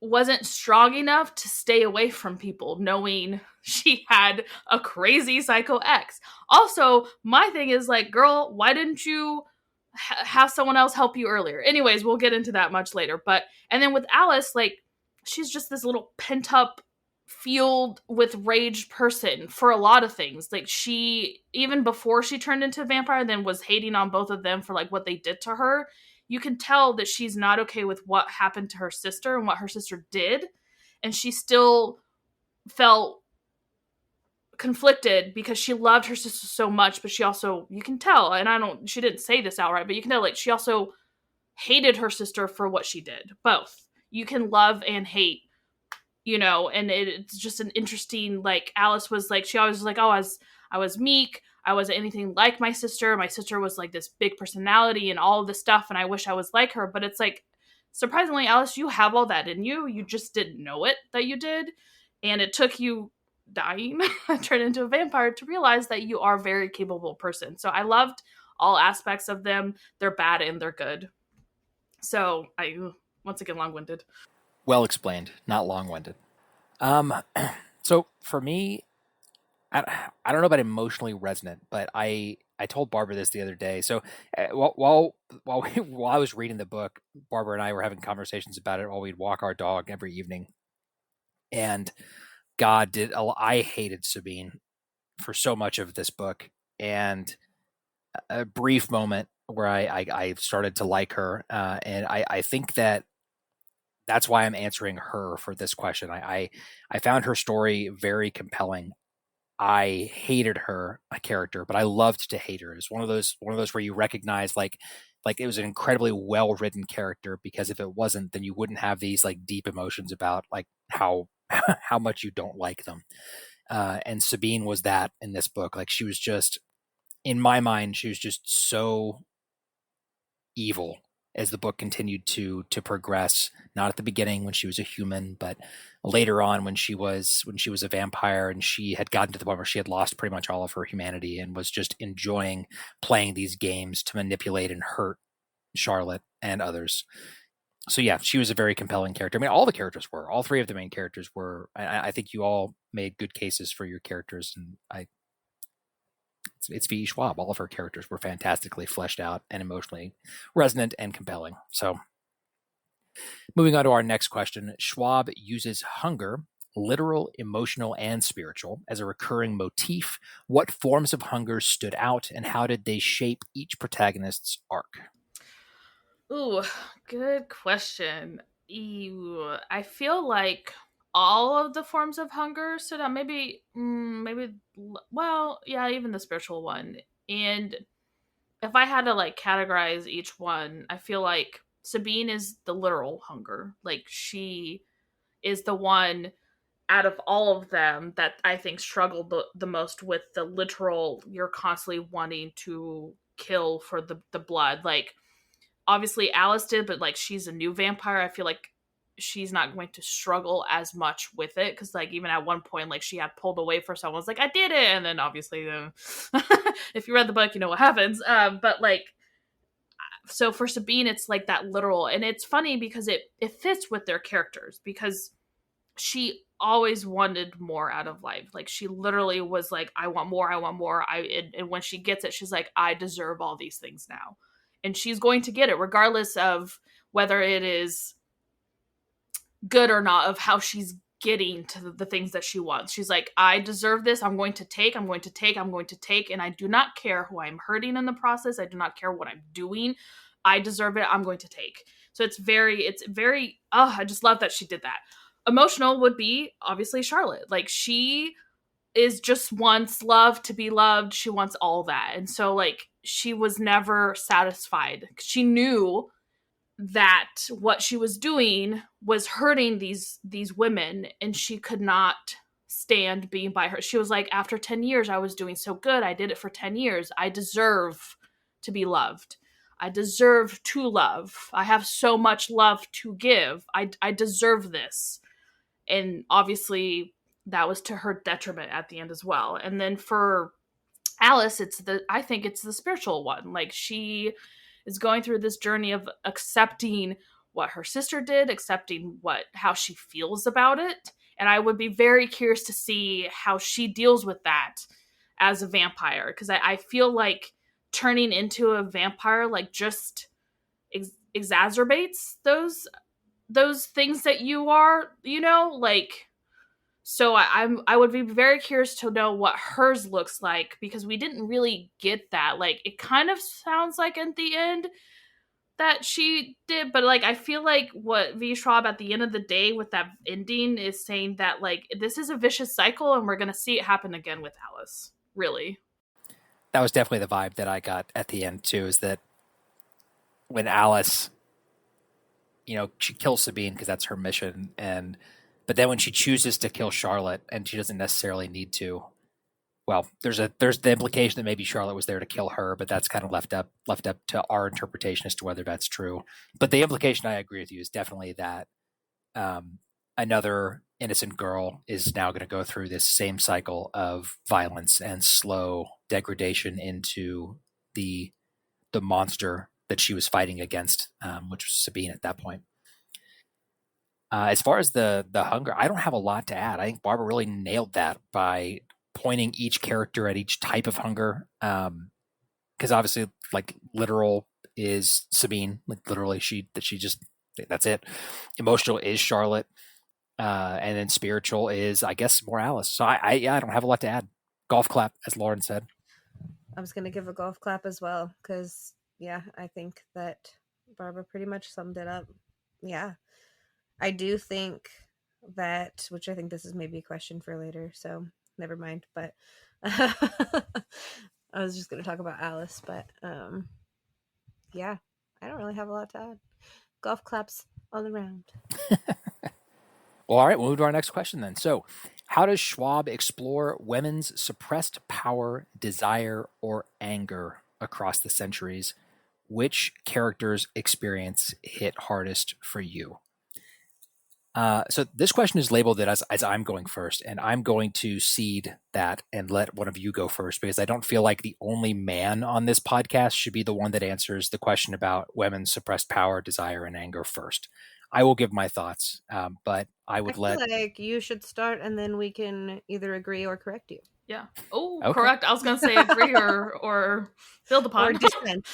wasn't strong enough to stay away from people knowing she had a crazy psycho ex. Also, my thing is like, girl, why didn't you have someone else help you earlier? Anyways, we'll get into that much later. But, and then with Alice, like, she's just this little pent up, fueled with rage person for a lot of things. Like, she, even before she turned into a vampire, then was hating on both of them for like what they did to her. You can tell that she's not okay with what happened to her sister and what her sister did. And she still felt conflicted because she loved her sister so much, but she also, you can tell, and she didn't say this outright, but you can tell, like, she also hated her sister for what she did. Both. You can love and hate, and it's just an interesting, like, Alice was like, she always was like, oh, I was meek. I wasn't anything like my sister. My sister was like this big personality and all of this stuff, and I wish I was like her. But it's like, surprisingly, Alice, you have all that in you. You just didn't know it that you did. And it took you dying and turn into a vampire to realize that you are a very capable person. So I loved all aspects of them. They're bad and they're good. So I, once again, long-winded. Well explained, not long-winded. So for me, I don't know about emotionally resonant, but I told Barbara this the other day. So while I was reading the book, Barbara and I were having conversations about it while we'd walk our dog every evening. And I hated Sabine for so much of this book, and a brief moment where I started to like her, and I think that's why I'm answering her for this question. I found her story very compelling. I hated her a character, but I loved to hate her. It's one of those where you recognize like it was an incredibly well written character, because if it wasn't, then you wouldn't have these like deep emotions about like how how much you don't like them. And Sabine was that in this book. Like, she was just, in my mind, she was just so evil as the book continued to progress. Not at the beginning when she was a human, but later on when she was a vampire, and she had gotten to the point where she had lost pretty much all of her humanity and was just enjoying playing these games to manipulate and hurt Charlotte and others. So yeah, she was a very compelling character. I mean, all the characters were. All three of the main characters were. I think you all made good cases for your characters, and it's V. Schwab. All of her characters were fantastically fleshed out and emotionally resonant and compelling. So, moving on to our next question, Schwab uses hunger, literal, emotional, and spiritual, as a recurring motif. What forms of hunger stood out, and how did they shape each protagonist's arc? Ooh, good question. Ew. I feel like all of the forms of hunger stood out. Well, yeah, even the spiritual one. And if I had to like categorize each one, I feel like Sabine is the literal hunger. Like, she is the one out of all of them that I think struggled the most with the literal, you're constantly wanting to kill for the blood. Like, obviously Alice did, but like, she's a new vampire. I feel like she's not going to struggle as much with it, because like, even at one point, like, she had pulled away for someone, was like, I did it, and then obviously if you read the book, you know what happens. But like, so for Sabine, it's like that literal, and it's funny because it fits with their characters, because she always wanted more out of life. Like, she literally was like, I want more, I want more. And when she gets it, she's like, I deserve all these things now. And she's going to get it regardless of whether it is good or not, of how she's getting to the things that she wants. She's like, I deserve this. I'm going to take, I'm going to take, I'm going to take. And I do not care who I'm hurting in the process. I do not care what I'm doing. I deserve it. I'm going to take. So it's very, I just love that she did that. Emotional would be obviously Charlotte. Like, she is just wants love to be loved. She wants all that. And so like, she was never satisfied. She knew that what she was doing was hurting these women, and she could not stand being by her. She was like, after 10 years, I was doing so good. I did it for 10 years. I deserve to be loved. I deserve to love. I have so much love to give. I deserve this. And obviously, that was to her detriment at the end as well. And then for Alice, I think it's the spiritual one. Like, she is going through this journey of accepting what her sister did, accepting how she feels about it. And I would be very curious to see how she deals with that as a vampire, because I feel like turning into a vampire like just exacerbates those things that you are, like. So I would be very curious to know what hers looks like, because we didn't really get that. Like, it kind of sounds like at the end that she did, but like, I feel like what V. Schwab at the end of the day with that ending is saying that, like, this is a vicious cycle and we're gonna see it happen again with Alice. Really. That was definitely the vibe that I got at the end too, is that when Alice, she kills Sabine because that's her mission, but then when she chooses to kill Charlotte and she doesn't necessarily need to, well, there's the implication that maybe Charlotte was there to kill her, but that's kind of left up to our interpretation as to whether that's true. But the implication, I agree with you, is definitely that another innocent girl is now going to go through this same cycle of violence and slow degradation into the monster that she was fighting against, which was Sabine at that point. As far as the hunger, I don't have a lot to add. I think Barbara really nailed that by pointing each character at each type of hunger. Because obviously, like, literal is Sabine, like literally that's it. Emotional is Charlotte, and then spiritual is, I guess, more Alice. So I don't have a lot to add. Golf clap, as Lauren said. I was going to give a golf clap as well, because I think that Barbara pretty much summed it up. Yeah. I do think that, which I think this is maybe a question for later, so never mind, but I was just going to talk about Alice, but I don't really have a lot to add. Golf claps all around. Well, all right, we'll move to our next question then. So, how does Schwab explore women's suppressed power, desire, or anger across the centuries? Which character's experience hit hardest for you? So this question is labeled as I'm going first, and I'm going to cede that and let one of you go first, because I don't feel like the only man on this podcast should be the one that answers the question about women's suppressed power, desire, and anger first. I will give my thoughts, but I feel like you should start, and then we can either agree or correct you. Yeah. Oh, okay. Correct. I was going to say agree or build upon. Or dissent.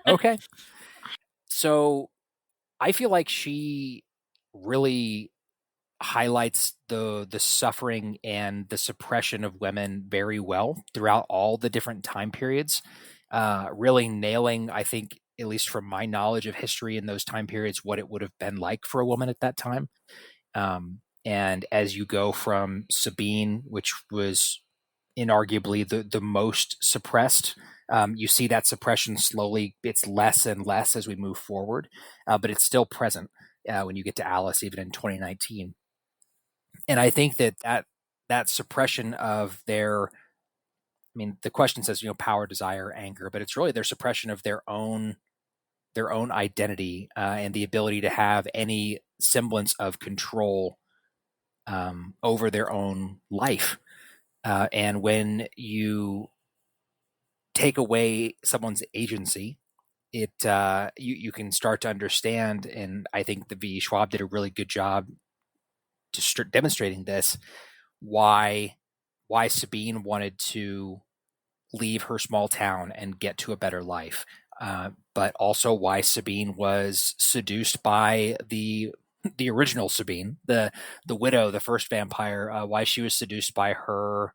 Okay. So I feel like she really highlights the suffering and the suppression of women very well throughout all the different time periods, really nailing, I think, at least from my knowledge of history in those time periods, what it would have been like for a woman at that time. And as you go from Sabine, which was inarguably the most suppressed, you see that suppression slowly, it's less and less as we move forward, but it's still present when you get to Alice, even in 2019. And I think that suppression of their, the question says, power, desire, anger, but it's really their suppression of their own identity, and the ability to have any semblance of control over their own life. And when you take away someone's agency, it you can start to understand, and I think the V. Schwab did a really good job to demonstrating this, why Sabine wanted to leave her small town and get to a better life, but also why Sabine was seduced by the original Sabine, the widow, the first vampire, why she was seduced by her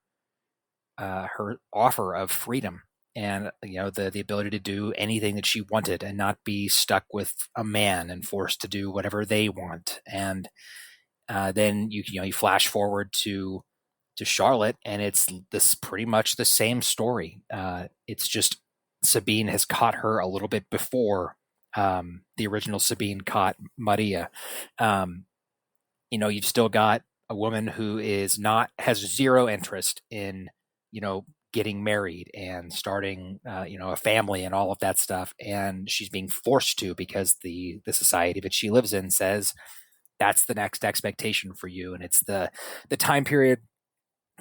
offer of freedom, and the ability to do anything that she wanted and not be stuck with a man and forced to do whatever they want. And then you flash forward to Charlotte, and it's this pretty much the same story. It's just Sabine has caught her a little bit before the original Sabine caught Maria. You've still got, a woman who has zero interest in, getting married and starting, a family and all of that stuff. And she's being forced to, because the society that she lives in says that's the next expectation for you. And it's the time period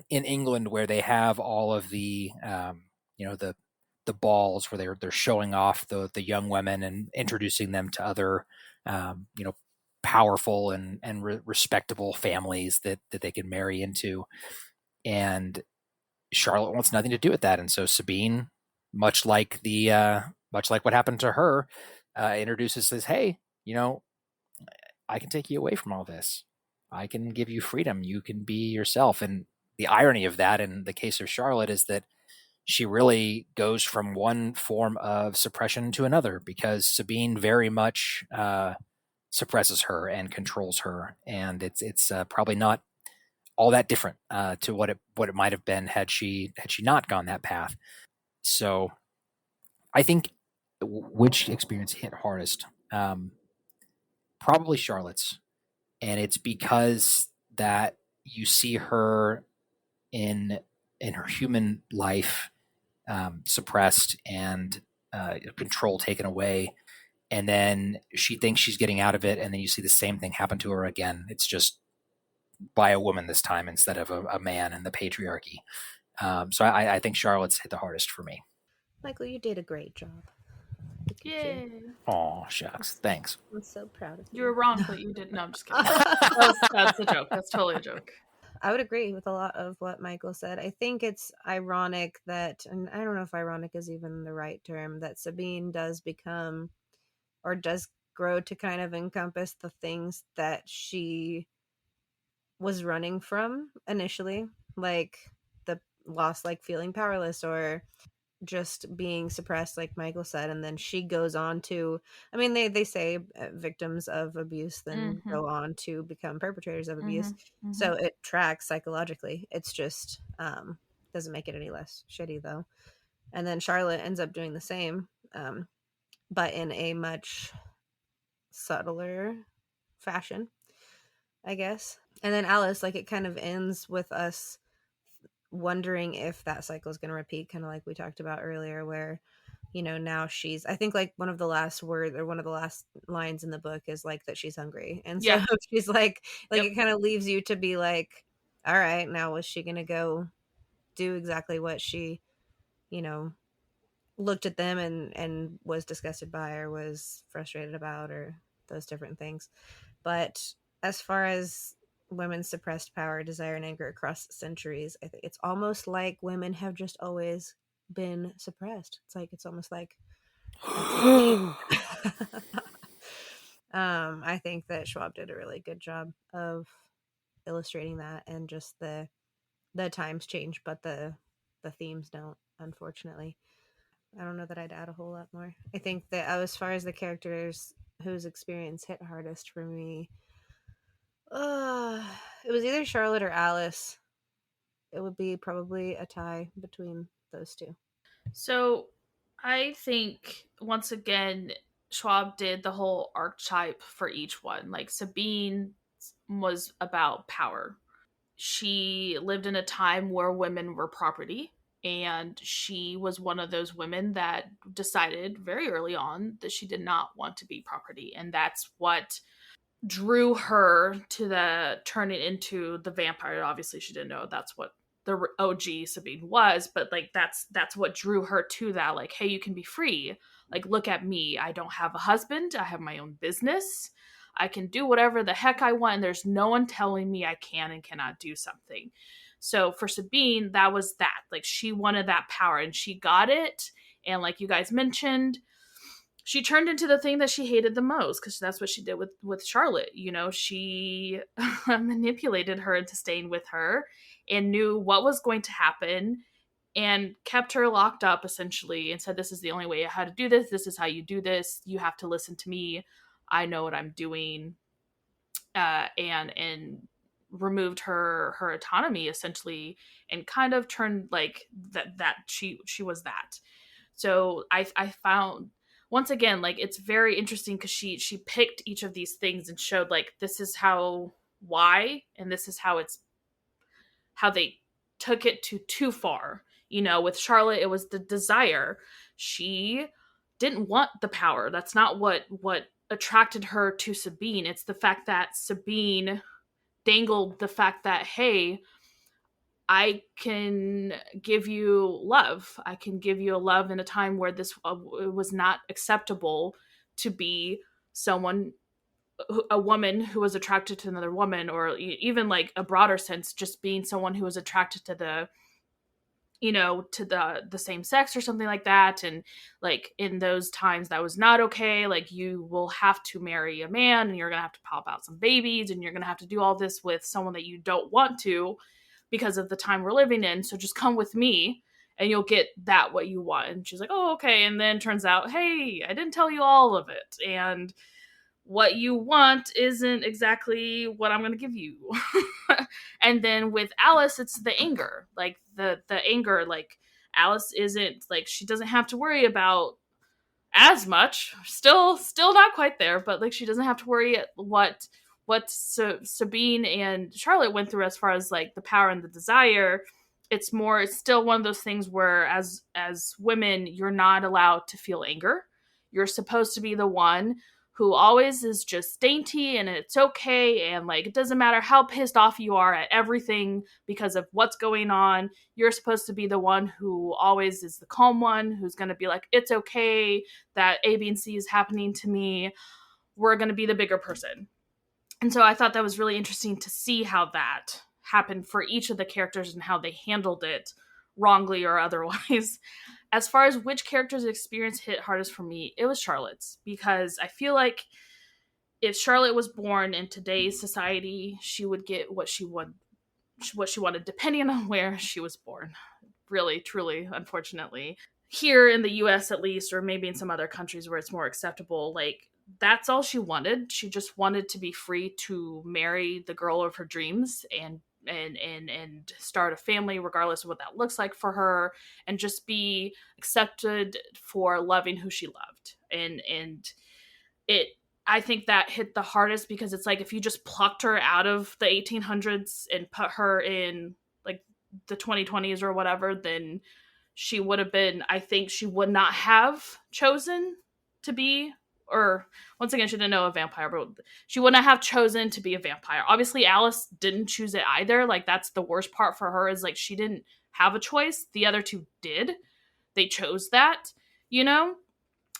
in England where they have all of the, the balls where they're showing off the young women and introducing them to other, powerful and respectable families that they can marry into. And Charlotte wants nothing to do with that. And so Sabine, much like what happened to her, introduces, says, hey, I can take you away from all this. I can give you freedom. You can be yourself. And the irony of that in the case of Charlotte is that she really goes from one form of suppression to another, because Sabine very much suppresses her and controls her. And it's probably not all that different to what it might have been had she not gone that path. So I think which experience hit hardest, probably Charlotte's, and it's because that you see her in her human life suppressed and control taken away, and then she thinks she's getting out of it, and then you see the same thing happen to her again. It's just by a woman this time instead of a man and the patriarchy. So I think Charlotte's hit the hardest for me. Michael, you did a great job. Yay. Oh, shucks. Thanks. I'm so proud of you. You were wrong, but you didn't. No, I'm just kidding. That's a joke. That's totally a joke. I would agree with a lot of what Michael said. I think it's ironic that, and I don't know if ironic is even the right term, that Sabine does become, or does grow to kind of encompass the things that she was running from initially, like the loss, like feeling powerless, or just being suppressed, like Michael said. And then she goes on to, I mean, they say victims of abuse then go on to become perpetrators of abuse. So it tracks psychologically. It's just doesn't make it any less shitty, though. And then Charlotte ends up doing the same, but in a much subtler fashion, I guess. And then Alice, like, it kind of ends with us wondering if that cycle is going to repeat, kind of like we talked about earlier, where now she's, I think, like, one of the last words or one of the last lines in the book is like that she's hungry, and so she's like it kind of leaves you to be like, all right, now was she going to go do exactly what she looked at them and was disgusted by, or was frustrated about, or those different things. But as far as women's suppressed power, desire, and anger across centuries, I think it's almost like women have just always been suppressed. It's almost like I think that Schwab did a really good job of illustrating that, and just the times change, but the themes don't, unfortunately. I don't know that I'd add a whole lot more. I think that as far as the characters whose experience hit hardest for me, it was either Charlotte or Alice. It would be probably a tie between those two. So I think, once again, Schwab did the whole archetype for each one. Like, Sabine was about power. She lived in a time where women were property, and she was one of those women that decided very early on that she did not want to be property, and that's what drew her to turn it into the vampire. Obviously, she didn't know that's what the OG Sabine was, but like that's what drew her to that. Like, hey, you can be free. Like, look at me. I don't have a husband. I have my own business. I can do whatever the heck I want, and there's no one telling me I can and cannot do something. So for Sabine, that was that. Like, she wanted that power, and she got it. And like you guys mentioned, she turned into the thing that she hated the most, because that's what she did with Charlotte. She manipulated her into staying with her and knew what was going to happen, and kept her locked up, essentially, and said, this is the only way how to do this. This is how you do this. You have to listen to me. I know what I'm doing. And removed her autonomy, essentially, and kind of turned like that she was that. So I found, once again, like, it's very interesting, because she picked each of these things and showed, like, this is how why, and this is how they took it too far. With Charlotte, it was the desire. She didn't want the power. That's not what attracted her to Sabine. It's the fact that Sabine dangled the fact that, hey, I can give you love. I can give you a love in a time where this was not acceptable to be someone, a woman who was attracted to another woman, or even like a broader sense, just being someone who was attracted to the same sex or something like that. And like in those times that was not okay. Like, you will have to marry a man, and you're gonna have to pop out some babies, and you're gonna have to do all this with someone that you don't want to, because of the time we're living in. So just come with me and you'll get that what you want. And she's like, oh, okay. And then turns out, hey, I didn't tell you all of it, and what you want isn't exactly what I'm going to give you. And then with Alice, it's the anger. Like the anger, like Alice isn't, like, she doesn't have to worry about as much. Still not quite there, but like she doesn't have to worry what Sabine and Charlotte went through as far as like the power and the desire. It's still one of those things where as women, you're not allowed to feel anger. You're supposed to be the one who always is just dainty, and it's okay, and like it doesn't matter how pissed off you are at everything because of what's going on. You're supposed to be the one who always is the calm one, who's going to be like, it's okay that A, B, and C is happening to me. We're going to be the bigger person. And so I thought that was really interesting to see how that happened for each of the characters and how they handled it, wrongly or otherwise. As far as which character's experience hit hardest for me, it was Charlotte's, because I feel like if Charlotte was born in today's society, she would get what she wanted, depending on where she was born. Really, truly, unfortunately. Here in the US at least, or maybe in some other countries where it's more acceptable, like, that's all she wanted. She just wanted to be free to marry the girl of her dreams and start a family, regardless of what that looks like for her, and just be accepted for loving who she loved. And it, I think that hit the hardest, because it's like if you just plucked her out of the 1800s and put her in like the 2020s or whatever, then she would have been, I think she would not have chosen to be, or once again, she didn't know a vampire, but she wouldn't have chosen to be a vampire. Obviously, Alice didn't choose it either. Like, that's the worst part for her, is like she didn't have a choice. The other two did. They chose that, you know?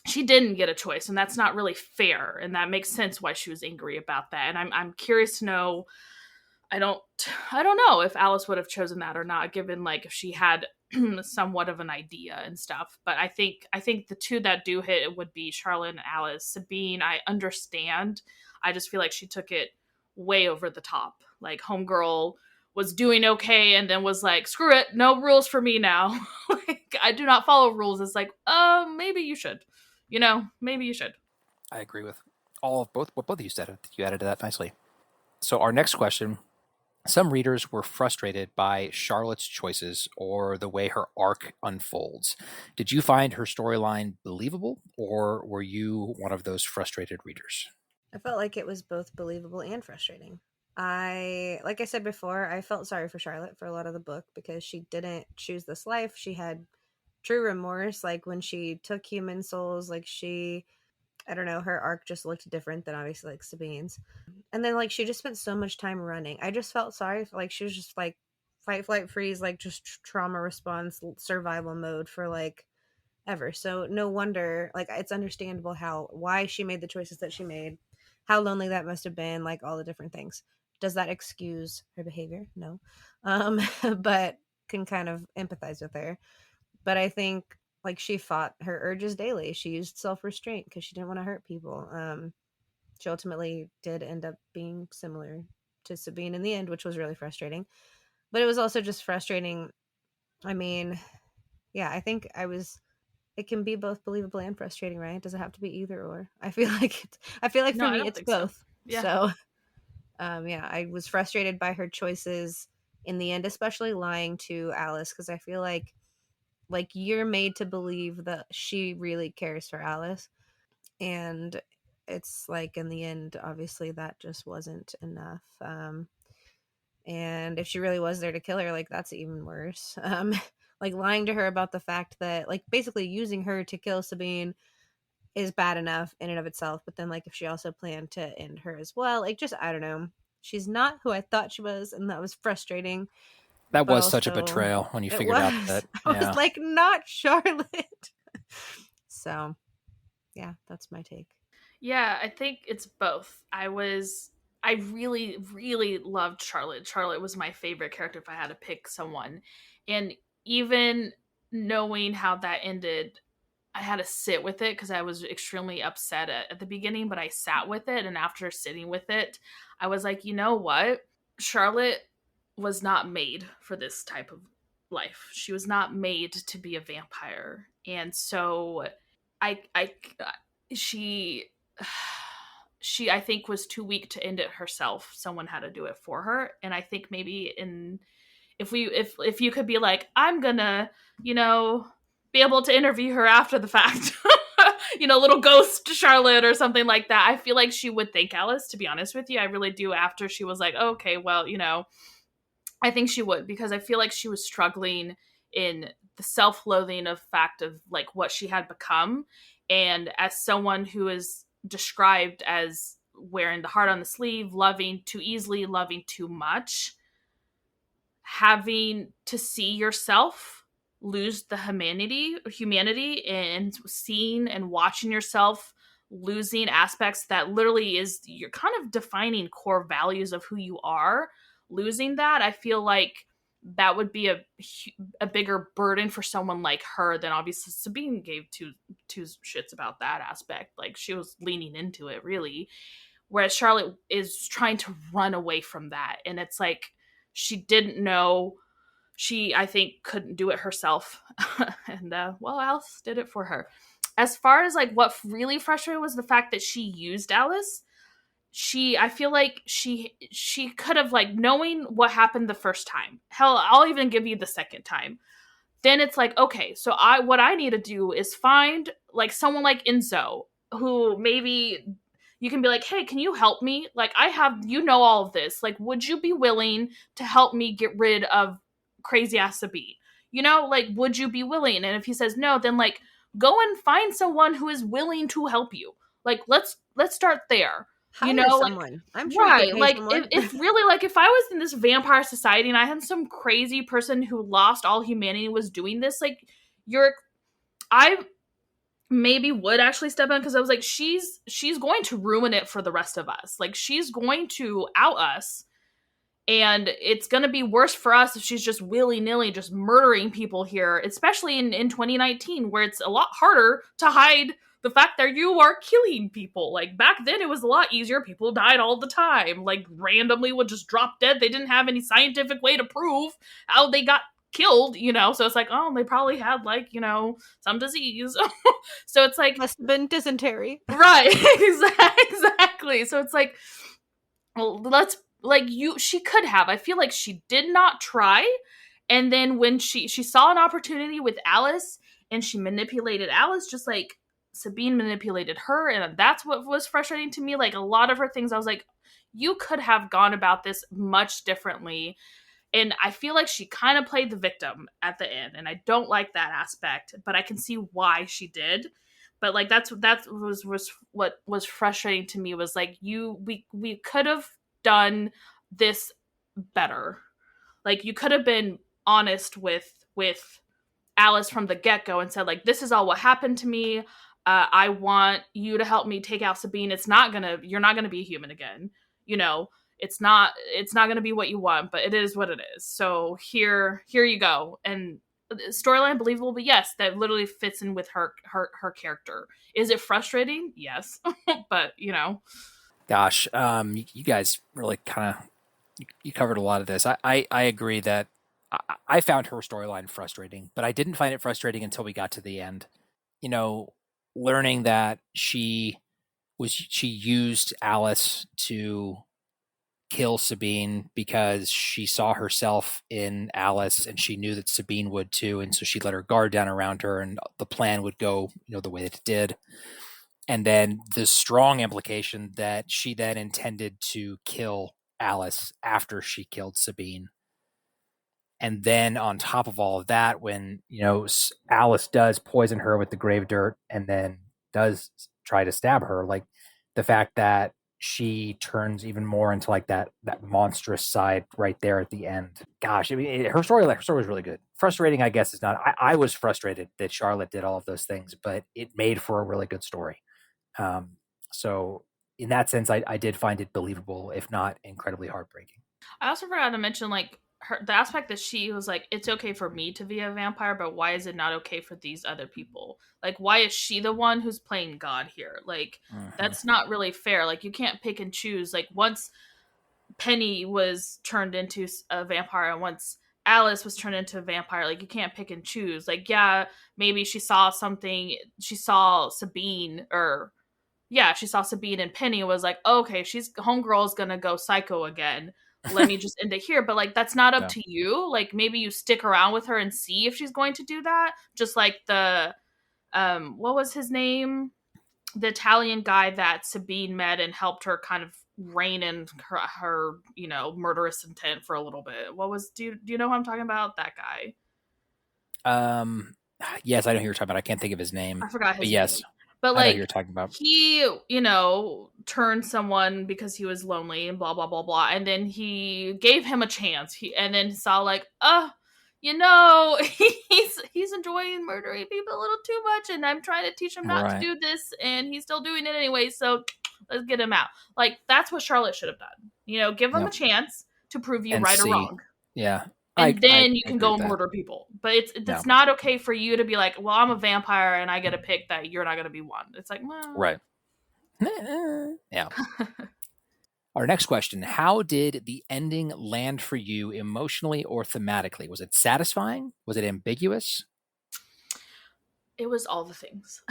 She didn't get a choice, and that's not really fair, and that makes sense why she was angry about that. And I'm curious to know, I don't know if Alice would have chosen that or not, given like if she had somewhat of an idea and stuff. But I think the two that do hit would be Charlotte and Alice. Sabine, I understand. I just feel like she took it way over the top. Like, homegirl was doing okay and then was like, screw it, no rules for me now. Like, I do not follow rules. It's like, maybe you should. Maybe you should. I agree with all of both what both of you said. You added to that nicely. So our next question: some readers were frustrated by Charlotte's choices or the way her arc unfolds. Did you find her storyline believable, or were you one of those frustrated readers? I felt like it was both believable and frustrating. Like I said before, I felt sorry for Charlotte for a lot of the book because she didn't choose this life. She had true remorse. Like, when she took human souls, like, I don't know, her arc just looked different than obviously like Sabine's. And then like she just spent so much time running. I just felt sorry for, like, she was just like fight, flight, freeze, like just trauma response, survival mode for like ever. So no wonder, like, it's understandable why she made the choices that she made, how lonely that must have been, like all the different things. Does that excuse her behavior? No. But can kind of empathize with her. But I think, like, she fought her urges daily. She used self-restraint because she didn't want to hurt people. She ultimately did end up being similar to Sabine in the end, which was really frustrating. But it was also just frustrating. I mean, yeah, I think it can be both believable and frustrating, right? Does it have to be either or? I feel like No, for I me, don't it's think so. both. Yeah. So, yeah, I was frustrated by her choices in the end, especially lying to Alice, because I feel like you're made to believe that she really cares for Alice, and it's like in the end, obviously that just wasn't enough. And if she really was there to kill her, like that's even worse. Like lying to her about the fact that, like, basically using her to kill Sabine is bad enough in and of itself. But then, like, if she also planned to end her as well, like, just I don't know. She's not who I thought she was, and that was frustrating. That But was such a also, betrayal when you it figured out was. that, I was yeah. like, not Charlotte. So, yeah, that's my take. Yeah, I think it's both. I really, really loved Charlotte. Charlotte was my favorite character if I had to pick someone. And even knowing how that ended, I had to sit with it because I was extremely upset at the beginning, but I sat with it. And after sitting with it, I was like, you know what? Charlotte was not made for this type of life. She was not made to be a vampire. And so I she she I think was too weak to end it herself. Someone had to do it for her. And I think maybe in if you could be like, I'm gonna, you know, be able to interview her after the fact. Little ghost Charlotte or something like that. I feel like she would thank Alice, to be honest with you. I really do, after she was like, oh, okay, well, I think she would, because I feel like she was struggling in the self-loathing of fact of like what she had become. And as someone who is described as wearing the heart on the sleeve, loving too easily, loving too much, having to see yourself lose the humanity and seeing and watching yourself losing aspects that literally is you're kind of defining core values of who you are, losing that, I feel like that would be a bigger burden for someone like her than obviously Sabine gave two shits about that aspect. Like, she was leaning into it, really, whereas Charlotte is trying to run away from that. And it's like she didn't know, she, I think, couldn't do it herself. And well, Alice did it for her. As far as like what really frustrated was the fact that she used Alice. I feel like she could have, like, knowing what happened the first time, hell, I'll even give you the second time, then it's like, okay, so what I need to do is find like someone like Enzo, who maybe you can be like, hey, can you help me? Like, I have, all of this. Like, would you be willing to help me get rid of crazy ass Sabine? Like, would you be willing? And if he says no, then like go and find someone who is willing to help you. Like, let's start there. Hire Like, someone. I'm sure you could right, pay like someone. if really, like, if I was in this vampire society and I had some crazy person who lost all humanity was doing this, like, I maybe would actually step in, because I was like, she's going to ruin it for the rest of us. Like, she's going to out us, and it's going to be worse for us if she's just willy-nilly just murdering people here, especially in 2019, where it's a lot harder to hide the fact that you are killing people. Like, back then it was a lot easier. People died all the time, like, randomly would just drop dead. They didn't have any scientific way to prove how they got killed, so it's like, oh, they probably had, like, some disease. So it's like, Must have been dysentery. right. Exactly. So it's like, well, she could have. I feel like she did not try. And then when she saw an opportunity with Alice, and she manipulated Alice just like Sabine manipulated her. And that's what was frustrating to me. Like, a lot of her things, I was like, you could have gone about this much differently. And I feel like she kind of played the victim at the end. And I don't like that aspect, but I can see why she did. But like, that was what was frustrating to me, was like, we could have done this better. Like, you could have been honest with Alice from the get-go and said, like, this is all what happened to me. I want you to help me take out Sabine. You're not gonna be a human again. It's not gonna be what you want, but it is what it is. So here you go. And storyline believable, but yes, that literally fits in with her character. Is it frustrating? Yes. But Gosh, you guys really kind of you covered a lot of this. I agree that I found her storyline frustrating, but I didn't find it frustrating until we got to the end. Learning that she used Alice to kill Sabine because she saw herself in Alice and she knew that Sabine would too, and so she let her guard down around her, and the plan would go the way that it did. And then the strong implication that she then intended to kill Alice after she killed Sabine. And then on top of all of that, when Alice does poison her with the grave dirt and then does try to stab her, like the fact that she turns even more into like that monstrous side right there at the end. Gosh, I mean, her story was really good. Frustrating, I guess, is not. I was frustrated that Charlotte did all of those things, but it made for a really good story. So in that sense, I did find it believable, if not incredibly heartbreaking. I also forgot to mention, like, the aspect that she was like, it's okay for me to be a vampire, but why is it not okay for these other people? Like, why is she the one who's playing God here? Like, that's not really fair. Like, you can't pick and choose. Like, once Penny was turned into a vampire and once Alice was turned into a vampire, like, you can't pick and choose. Like, yeah, maybe she saw something, she saw Sabine, or yeah, she saw Sabine and Penny, was like, okay, she's homegirl's gonna go psycho again. Let me just end it here. But like, that's not up to you. Like, maybe you stick around with her and see if she's going to do that. Just like the what was his name? The Italian guy that Sabine met and helped her kind of rein in her murderous intent for a little bit. What was do you know who I'm talking about? That guy. Yes, I know who you're talking about. I can't think of his name. I forgot his name. Yes. But I know like, who you're talking about. he, turned someone because he was lonely and blah blah blah blah, and then he gave him a chance. And then saw like, he's enjoying murdering people a little too much, and I'm trying to teach him not to do this, and he's still doing it anyway. So let's get him out. Like, that's what Charlotte should have done. Give him a chance to prove you right or wrong. Yeah. And then you can go and murder people. But it's not okay for you to be like, well, I'm a vampire and I get to pick that you're not going to be one. It's like, well. Right. Yeah. Our next question. How did the ending land for you emotionally or thematically? Was it satisfying? Was it ambiguous? It was all the things.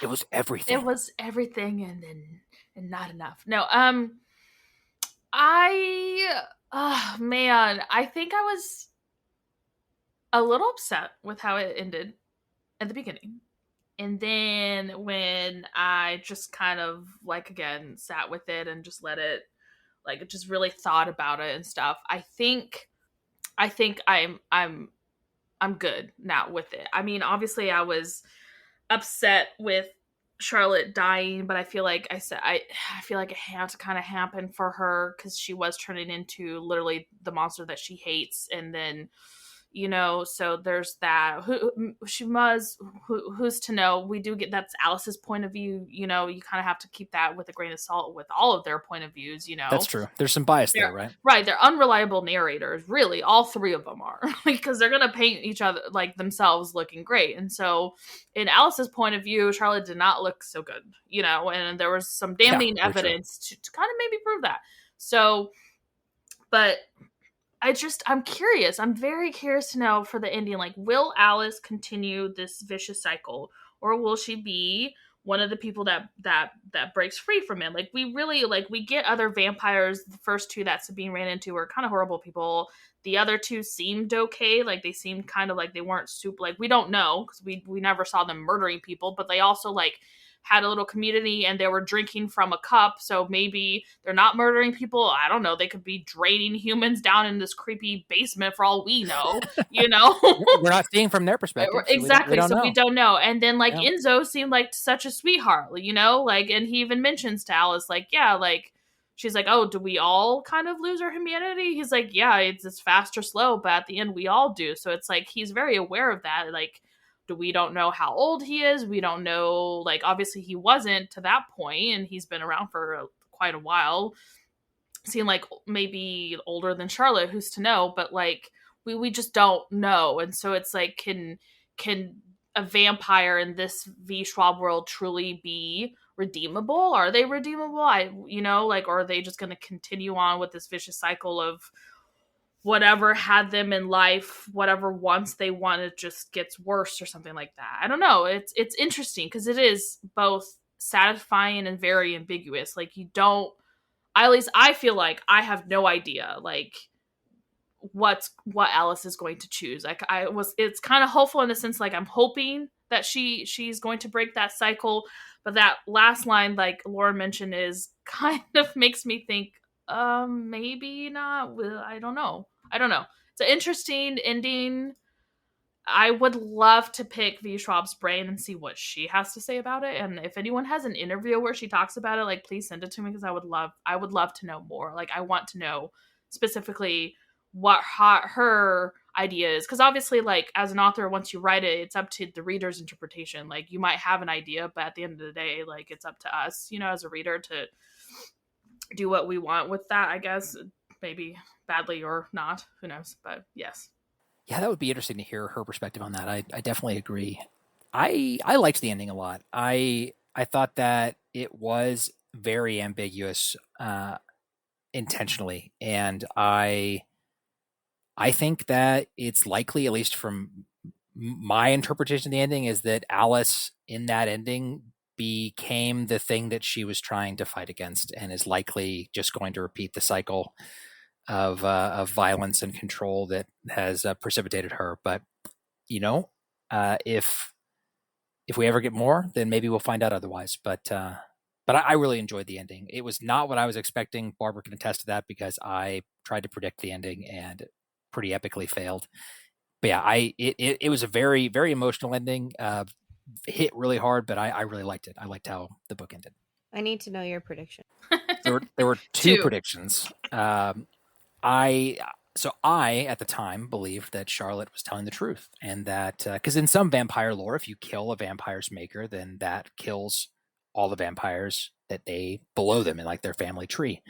It was everything. It was everything and not enough. No, I think I was a little upset with how it ended at the beginning. And then when I just kind of, like, again, sat with it and just let it, like, just really thought about it and stuff, I think I'm good now with it. I mean, obviously I was upset with Charlotte dying, but I feel like I feel like it had to kind of happen for her because she was turning into literally the monster that she hates. And then, so there's that. Who's to know? We do get, that's Alice's point of view. You kind of have to keep that with a grain of salt with all of their point of views. That's true. There's some bias there, right? Right. They're unreliable narrators. Really, all three of them are, because they're gonna paint each other, like, themselves looking great. And so, in Alice's point of view, Charlotte did not look so good. And there was some damning evidence to kind of maybe prove that. So, but I'm curious. I'm very curious to know for the ending, like, will Alice continue this vicious cycle, or will she be one of the people that breaks free from it? Like, we really, like, we get other vampires. The first two that Sabine ran into were kind of horrible people. The other two seemed okay. Like, they seemed kind of like they weren't super, like, we don't know because we never saw them murdering people, but they also, like, had a little community and they were drinking from a cup. So maybe they're not murdering people. I don't know. They could be draining humans down in this creepy basement for all we know, We're not seeing from their perspective. Exactly. So we don't know. And then, like, Enzo seemed like such a sweetheart, like, and he even mentions to Alice, like, yeah, like, she's like, oh, do we all kind of lose our humanity? He's like, yeah, it's fast or slow, but at the end we all do. So it's like, he's very aware of that. Like, we don't know how old he is. We don't know, like, obviously he wasn't to that point, and he's been around for quite a while. Seemed like maybe older than Charlotte, who's to know, but, like, we just don't know. And so it's like, can a vampire in this V. Schwab world truly be redeemable? Are they redeemable? Or are they just going to continue on with this vicious cycle of whatever had them in life, whatever once they want, it just gets worse or something like that. I don't know. It's interesting because it is both satisfying and very ambiguous. Like, at least I feel like I have no idea, like, what Alice is going to choose. Like, it's kind of hopeful in the sense, like, I'm hoping that she's going to break that cycle. But that last line, like Laura mentioned, is kind of makes me think, maybe not. Well, I don't know. It's an interesting ending. I would love to pick V. Schwab's brain and see what she has to say about it. And if anyone has an interview where she talks about it, like, please send it to me, because I would love to know more. Like, I want to know specifically what her idea is, because obviously, like, as an author, once you write it, it's up to the reader's interpretation. Like, you might have an idea, but at the end of the day, like, it's up to us, as a reader, to do what we want with that, I guess. Maybe badly or not, who knows, but yes. Yeah, that would be interesting to hear her perspective on that. I definitely agree. I liked the ending a lot. I thought that it was very ambiguous intentionally, and I think that it's likely, at least from my interpretation of the ending, is that Alice in that ending became the thing that she was trying to fight against, and is likely just going to repeat the cycle of violence and control that has precipitated her. But if we ever get more, then maybe we'll find out otherwise. But I really enjoyed the ending. It was not what I was expecting. Barbara can attest to that, because I tried to predict the ending and pretty epically failed. But yeah, it was a very, very emotional ending. Hit really hard, but I really liked it. I liked how the book ended. I need to know your prediction. There were two predictions. I at the time believed that Charlotte was telling the truth, and that because in some vampire lore, if you kill a vampire's maker, then that kills all the vampires that they below them in, like, their family tree.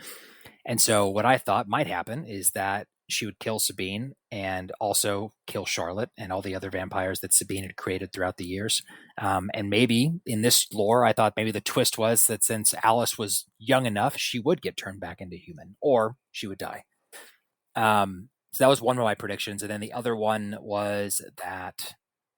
And so what I thought might happen is that she would kill Sabine and also kill Charlotte and all the other vampires that Sabine had created throughout the years. And maybe in this lore, I thought maybe the twist was that since Alice was young enough, she would get turned back into human, or she would die. So that was one of my predictions. And then the other one was that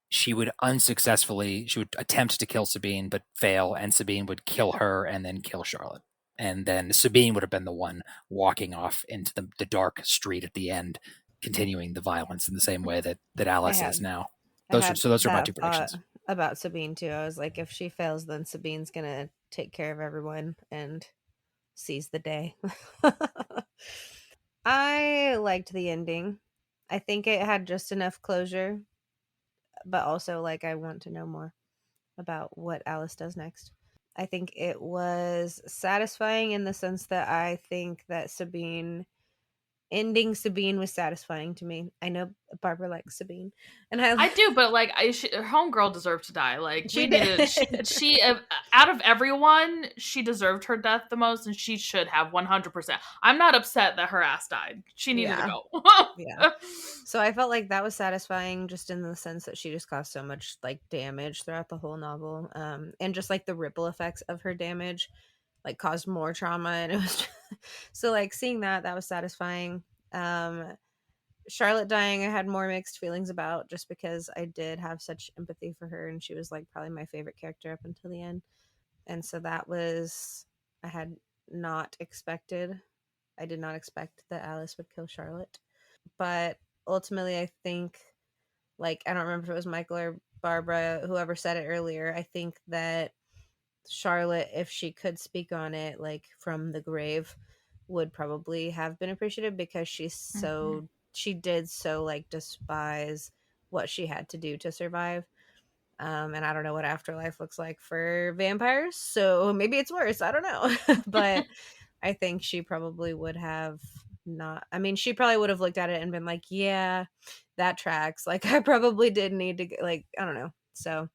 she would attempt to kill Sabine, but fail, and Sabine would kill her and then kill Charlotte. And then Sabine would have been the one walking off into the dark street at the end, continuing the violence in the same way that Alice is now. Those are my two predictions. About Sabine too. I was like, if she fails, then Sabine's gonna take care of everyone and seize the day. I liked the ending. I think it had just enough closure, but also, like, I want to know more about what Alice does next. I think it was satisfying in the sense that I think that ending Sabine was satisfying to me. I know Barbara likes Sabine, and I do, but like, her homegirl deserved to die. Like, she we did. needed she out of everyone, she deserved her death the most, and she should have 100%. I'm not upset that her ass died. She needed to go. Yeah. So I felt like that was satisfying, just in the sense that she just caused so much, like, damage throughout the whole novel, and just like the ripple effects of her damage, like, caused more trauma, and it was so, like, seeing that was satisfying. Charlotte dying, I had more mixed feelings about, just because I did have such empathy for her, and she was, like, probably my favorite character up until the end. And so that was, I had not expected. I did not expect that Alice would kill Charlotte. But ultimately, I think, like, I don't remember if it was Michael or Barbara, whoever said it earlier, I think that Charlotte, if she could speak on it, like, from the grave, would probably have been appreciative, because she did so, like, despise what she had to do to survive. And I don't know what afterlife looks like for vampires, so maybe it's worse, I don't know. But I think she probably would have not, I mean, she probably would have looked at it and been like, yeah, that tracks. Like, I probably did need to, like, I don't know. So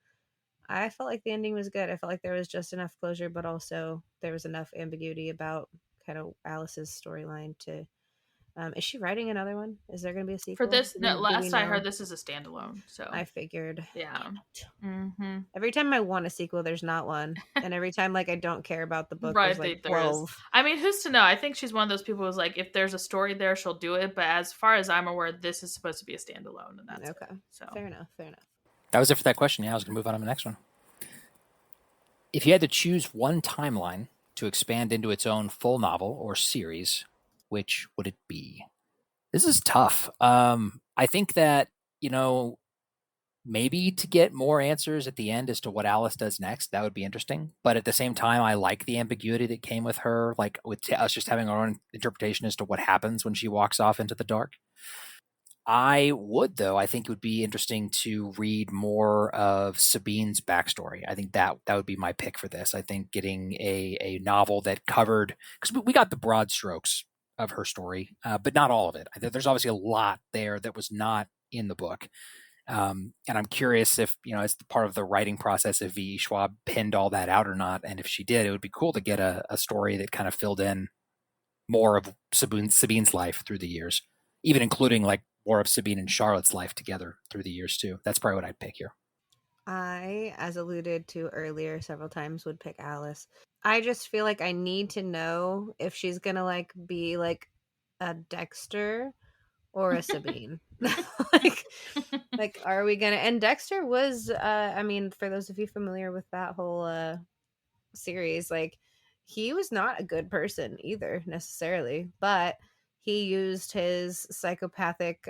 I felt like the ending was good. I felt like there was just enough closure, but also there was enough ambiguity about kind of Alice's storyline to. Is she writing another one? Is there going to be a sequel? For this, last I heard, this is a standalone. So I figured. Yeah. Mm-hmm. Every time I want a sequel, there's not one, and every time, like, I don't care about the book, Right, there's like 12. I mean, who's to know? I think she's one of those people who's like, if there's a story there, she'll do it. But as far as I'm aware, this is supposed to be a standalone, and that's okay. It. So Fair enough. That was it for that question. Yeah, I was going to move on to the next one. If you had to choose one timeline to expand into its own full novel or series, which would it be? This is tough. I think that, maybe to get more answers at the end as to what Alice does next. That would be interesting. But at the same time, I like the ambiguity that came with her, like with us just having our own interpretation as to what happens when she walks off into the dark. I would, though. I think it would be interesting to read more of Sabine's backstory. I think that would be my pick for this. I think getting a novel that covered, because we got the broad strokes of her story, but not all of it. There's obviously a lot there that was not in the book. And I'm curious if, as part of the writing process, if V. Schwab pinned all that out or not. And if she did, it would be cool to get a story that kind of filled in more of Sabine's life through the years, even including like more of Sabine and Charlotte's life together through the years too. That's probably what I'd pick here. I, as alluded to earlier several times, would pick Alice. I just feel like I need to know if she's gonna like be like a Dexter or a Sabine. like like are we gonna, and Dexter was I mean, for those of you familiar with that whole series, like he was not a good person either necessarily, but he used his psychopathic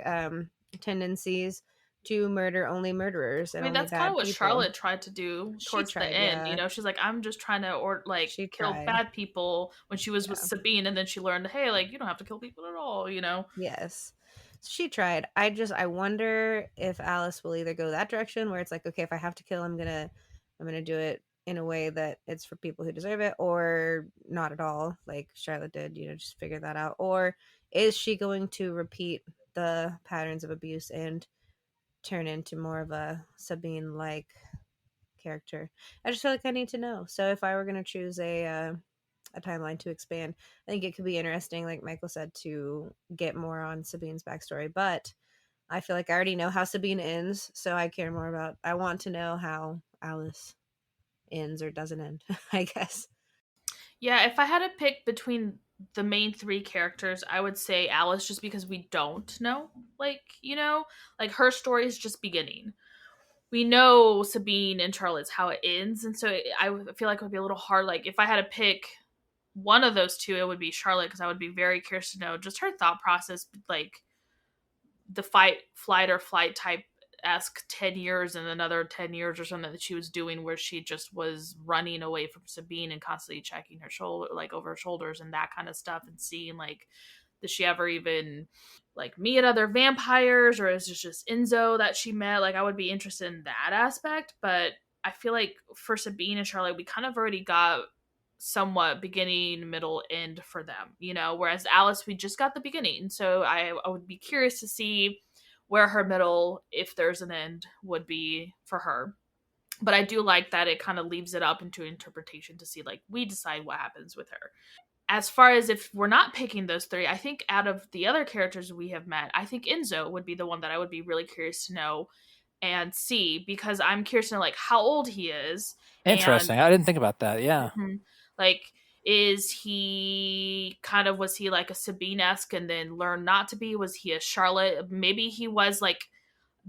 tendencies to murder only murderers I and mean, only that's kind of bad what people. Charlotte tried to do She towards the tried, end. yeah. She's like, I'm just trying to She kill tried. bad people when she was with Yeah. Sabine, and then she learned, hey, like you don't have to kill people at all. Yes. She tried. I wonder if Alice will either go that direction where it's like, okay, if I have to kill, I'm gonna do it in a way that it's for people who deserve it, or not at all, like Charlotte did, just figure that out. Or is she going to repeat the patterns of abuse and turn into more of a Sabine like character? I just feel like I need to know. So if I were gonna choose a timeline to expand, I think it could be interesting, like Michael said, to get more on Sabine's backstory. But I feel like I already know how Sabine ends, so I want to know how Alice ends or doesn't end, I guess. Yeah, if I had to pick between the main three characters, I would say Alice, just because we don't know. Like her story is just beginning. We know Sabine and Charlotte's how it ends, and so I feel like it would be a little hard. Like if I had to pick one of those two, it would be Charlotte, because I would be very curious to know just her thought process, like the flight or flight type esque 10 years and another 10 years or something that she was doing, where she just was running away from Sabine and constantly checking her shoulder, like over her shoulders and that kind of stuff, and seeing like, did she ever even like meet other vampires, or is it just Enzo that she met? Like I would be interested in that aspect. But I feel like for Sabine and Charlotte, we kind of already got somewhat beginning, middle, end for them. Whereas Alice, we just got the beginning. So I would be curious to see where her middle, if there's an end, would be for her. But I do like that it kind of leaves it up into interpretation to see, like, we decide what happens with her. As far as if we're not picking those three, I think out of the other characters we have met, I think Enzo would be the one that I would be really curious to know and see, because I'm curious to know like how old he is. And Interesting. I didn't think about that. Yeah. mhm, like, is he kind of, was he like a Sabine-esque and then learned not to be? Was he a Charlotte? Maybe he was like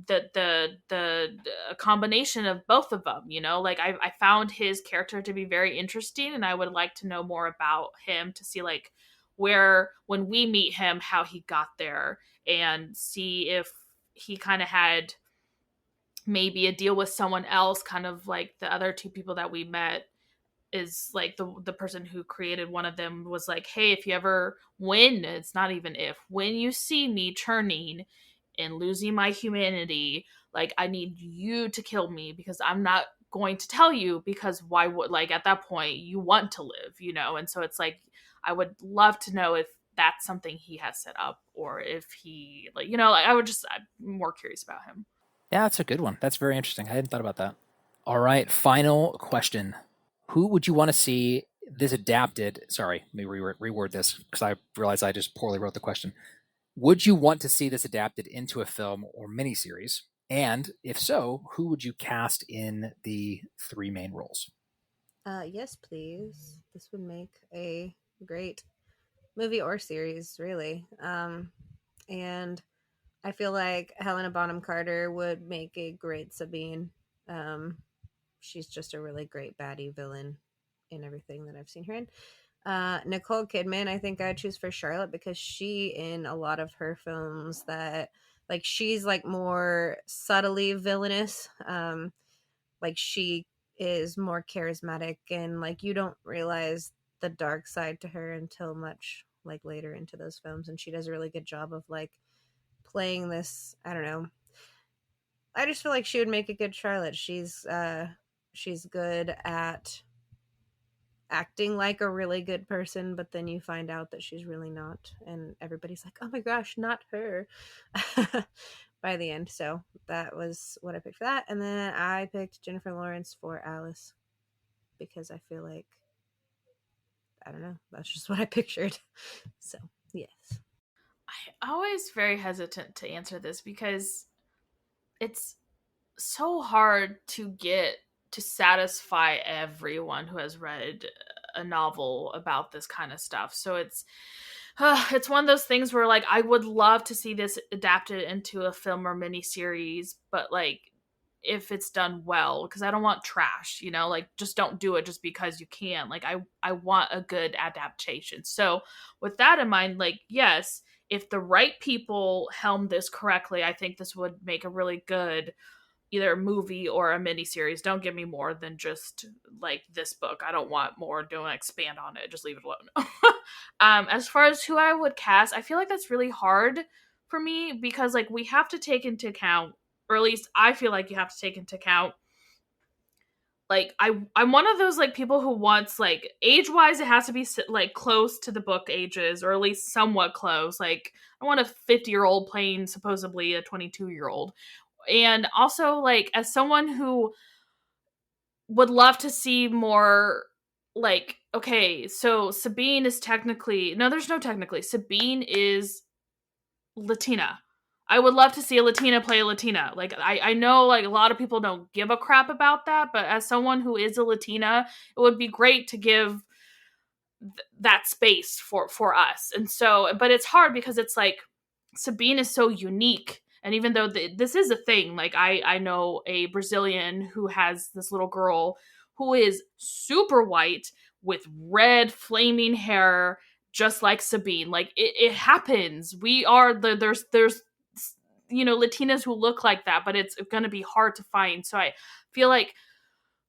the a combination of both of them. Like I found his character to be very interesting, and I would like to know more about him to see like where, when we meet him, how he got there, and see if he kind of had maybe a deal with someone else, kind of like the other two people that we met. Is like the person who created one of them was like, hey, if you ever, when, it's not even if, when you see me turning and losing my humanity, like I need you to kill me, because I'm not going to tell you, because why would, like, at that point you want to live. And so it's like, I would love to know if that's something he has set up, or if he, like, I'm more curious about him. Yeah, that's a good one. That's very interesting. I hadn't thought about that. All right. Final question. Who would you want to see this adapted? Sorry, let me reword this because I realized I just poorly wrote the question. Would you want to see this adapted into a film or miniseries? And if so, who would you cast in the three main roles? Yes, please. This would make a great movie or series, really. And I feel like Helena Bonham Carter would make a great Sabine. Um, she's just a really great baddie villain in everything that I've seen her in. Nicole Kidman, I think I'd choose for Charlotte, because she, in a lot of her films that Like she's like more subtly villainous. Like she is more charismatic, and like you don't realize the dark side to her until much like later into those films, and she does a really good job of like playing this, I don't know, I just feel like she would make a good Charlotte. She's good at acting like a really good person, but then you find out that she's really not, and everybody's like, oh my gosh, not her. By the end. So that was what I picked for that. And then I picked Jennifer Lawrence for Alice because I feel like, I don't know, that's just what I pictured. So yes. I'm always very hesitant to answer this because it's so hard to get to satisfy everyone who has read a novel about this kind of stuff. So it's one of those things where like I would love to see this adapted into a film or miniseries, but like if it's done well, because I don't want trash, like just don't do it just because you can. Like I want a good adaptation. So with that in mind, like yes, if the right people helm this correctly, I think this would make a really good either a movie or a miniseries. Don't give me more than just like this book. I don't want more. Don't expand on it. Just leave it alone. As far as who I would cast, I feel like that's really hard for me because like we have to take into account, or at least I feel like you have to take into account. Like I'm one of those like people who wants like age wise it has to be like close to the book ages or at least somewhat close. Like I want a 50-year-old playing supposedly a 22-year-old. And also like as someone who would love to see more like okay, so Sabine is technically no, there's no technically. Sabine is Latina. I would love to see a Latina play a Latina. Like I know like a lot of people don't give a crap about that, but as someone who is a Latina, it would be great to give that space for us. And so but it's hard because it's like Sabine is so unique. And even though this is a thing, like I know a Brazilian who has this little girl who is super white with red flaming hair, just like Sabine. Like it happens. We are there's Latinas who look like that, but it's going to be hard to find. So I feel like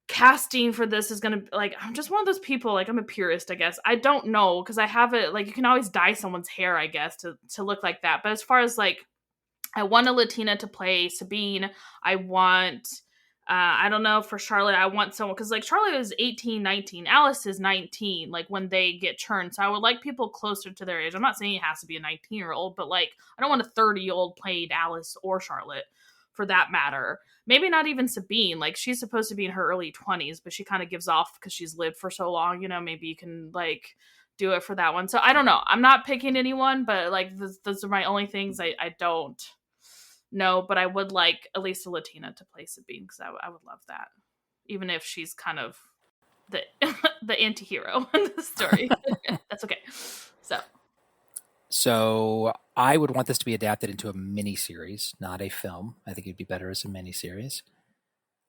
casting for this is gonna like I'm just one of those people, like I'm a purist, I guess. I don't know because I have it like you can always dye someone's hair, I guess, to look like that. But as far as like I want a Latina to play Sabine. I want I don't know for Charlotte. I want someone because like Charlotte is 18, 19. Alice is 19, like when they get turned. So I would like people closer to their age. I'm not saying it has to be a 19-year-old, but like I don't want a 30-year-old played Alice or Charlotte for that matter. Maybe not even Sabine. Like she's supposed to be in her early 20s, but she kind of gives off because she's lived for so long. Maybe you can like do it for that one. So I don't know. I'm not picking anyone, but like those are my only things I don't know. But I would like at least a Latina to play Sabine because I would love that, even if she's kind of the the anti-hero in the story. That's okay. So I would want this to be adapted into a mini series, not a film. I think it'd be better as a mini series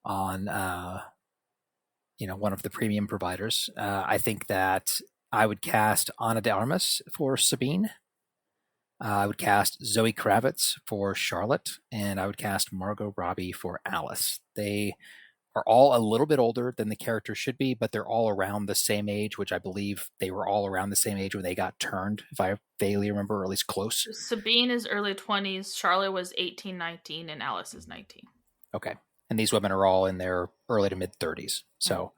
on one of the premium providers. I think that I would cast Ana de Armas for Sabine. I would cast Zoe Kravitz for Charlotte, and I would cast Margot Robbie for Alice. They are all a little bit older than the characters should be, but they're all around the same age, which I believe they were all around the same age when they got turned, if I vaguely remember, or at least close. Sabine is early 20s, Charlotte was 18, 19, and Alice is 19. Okay. And these women are all in their early to mid 30s. So,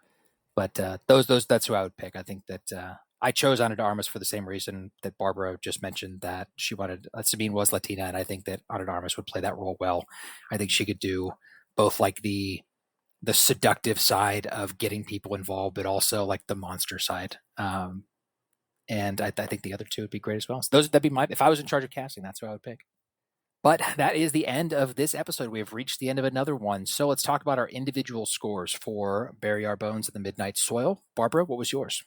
but that's who I would pick. I think that I chose Ana de Armas for the same reason that Barbara just mentioned, that she wanted Sabine was Latina, and I think that Ana de Armas would play that role well. I think she could do both like the seductive side of getting people involved, but also like the monster side. And I think the other two would be great as well. So that'd be if I was in charge of casting, that's who I would pick. But that is the end of this episode. We have reached the end of another one. So let's talk about our individual scores for Bury Our Bones in the Midnight Soil. Barbara, what was yours?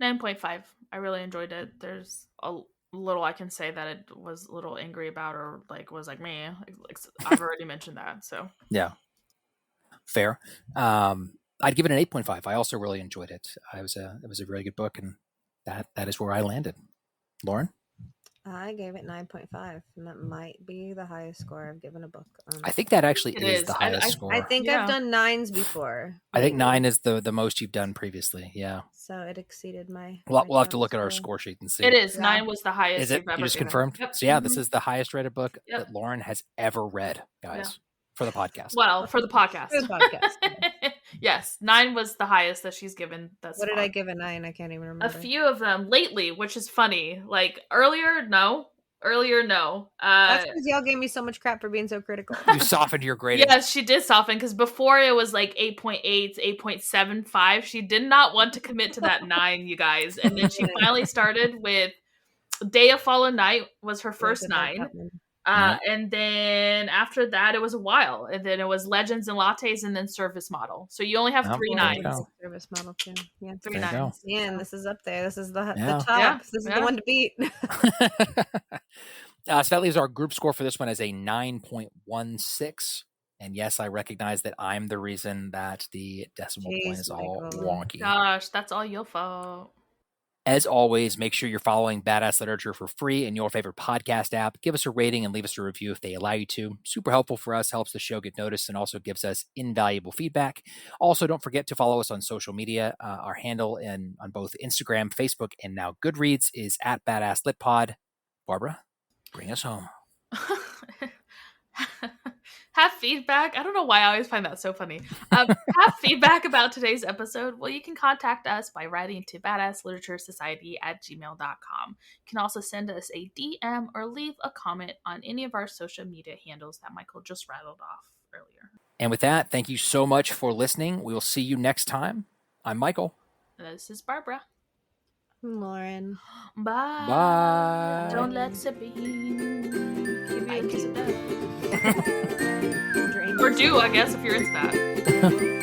9.5. I really enjoyed it. There's a little I can say that it was a little angry about, or like was like, man, like, I've already mentioned that. So yeah, fair. I'd give it an 8.5. I also really enjoyed it. It was a really good book, and that is where I landed. Lauren? I gave it 9.5, and that might be the highest score I've given a book. I think that actually It is is. the highest I score. I think Yeah. I've done 9s before. I think maybe. 9 is the most you've done previously. Yeah. So it exceeded my. We'll have to top look at our score. score sheet and see. It is. Yeah. 9 was the highest Is it? you've ever You just given. confirmed? Yep. So yeah, this is the highest rated book Yep. that Lauren has ever read, guys, for the podcast. Well, for the podcast. For the podcast. Yes, 9 was the highest that she's given thus What far. did I give a 9? I can't even remember. A few of them lately, which is funny. Like earlier, no. That's because y'all gave me so much crap for being so critical. You softened your grading. Yes, she did soften because before it was like 8.8, 8.75. She did not want to commit to that 9, you guys. And then she finally started with Day of Fallen Night was her first 9. And then after that, it was a while. And then it was Legends and Lattes and then Service Model. So you only have 3 9s. Service Model too. Yeah. 3 9s. Man, this is up there. This is the top. Yeah. This is the one to beat. So that leaves our group score for this one as a 9.16. And yes, I recognize that I'm the reason that the decimal point is all wonky. Gosh, that's all your fault. As always, make sure you're following Badass Literature for free in your favorite podcast app. Give us a rating and leave us a review if they allow you to. Super helpful for us, helps the show get noticed, and also gives us invaluable feedback. Also, don't forget to follow us on social media. Our handle on both Instagram, Facebook, and now Goodreads is @BadassLitPod. Barbara, bring us home. Have feedback. I don't know why I always find that so funny. Have feedback about today's episode. Well, you can contact us by writing to badassliteraturesociety@gmail.com. You can also send us a DM or leave a comment on any of our social media handles that Michael just rattled off earlier. And with that, thank you so much for listening. We will see you next time. I'm Michael. This is Barbara. Lauren. Bye. Bye. Don't let Sabine give you a kiss of death. Or do, I guess, if you're into that.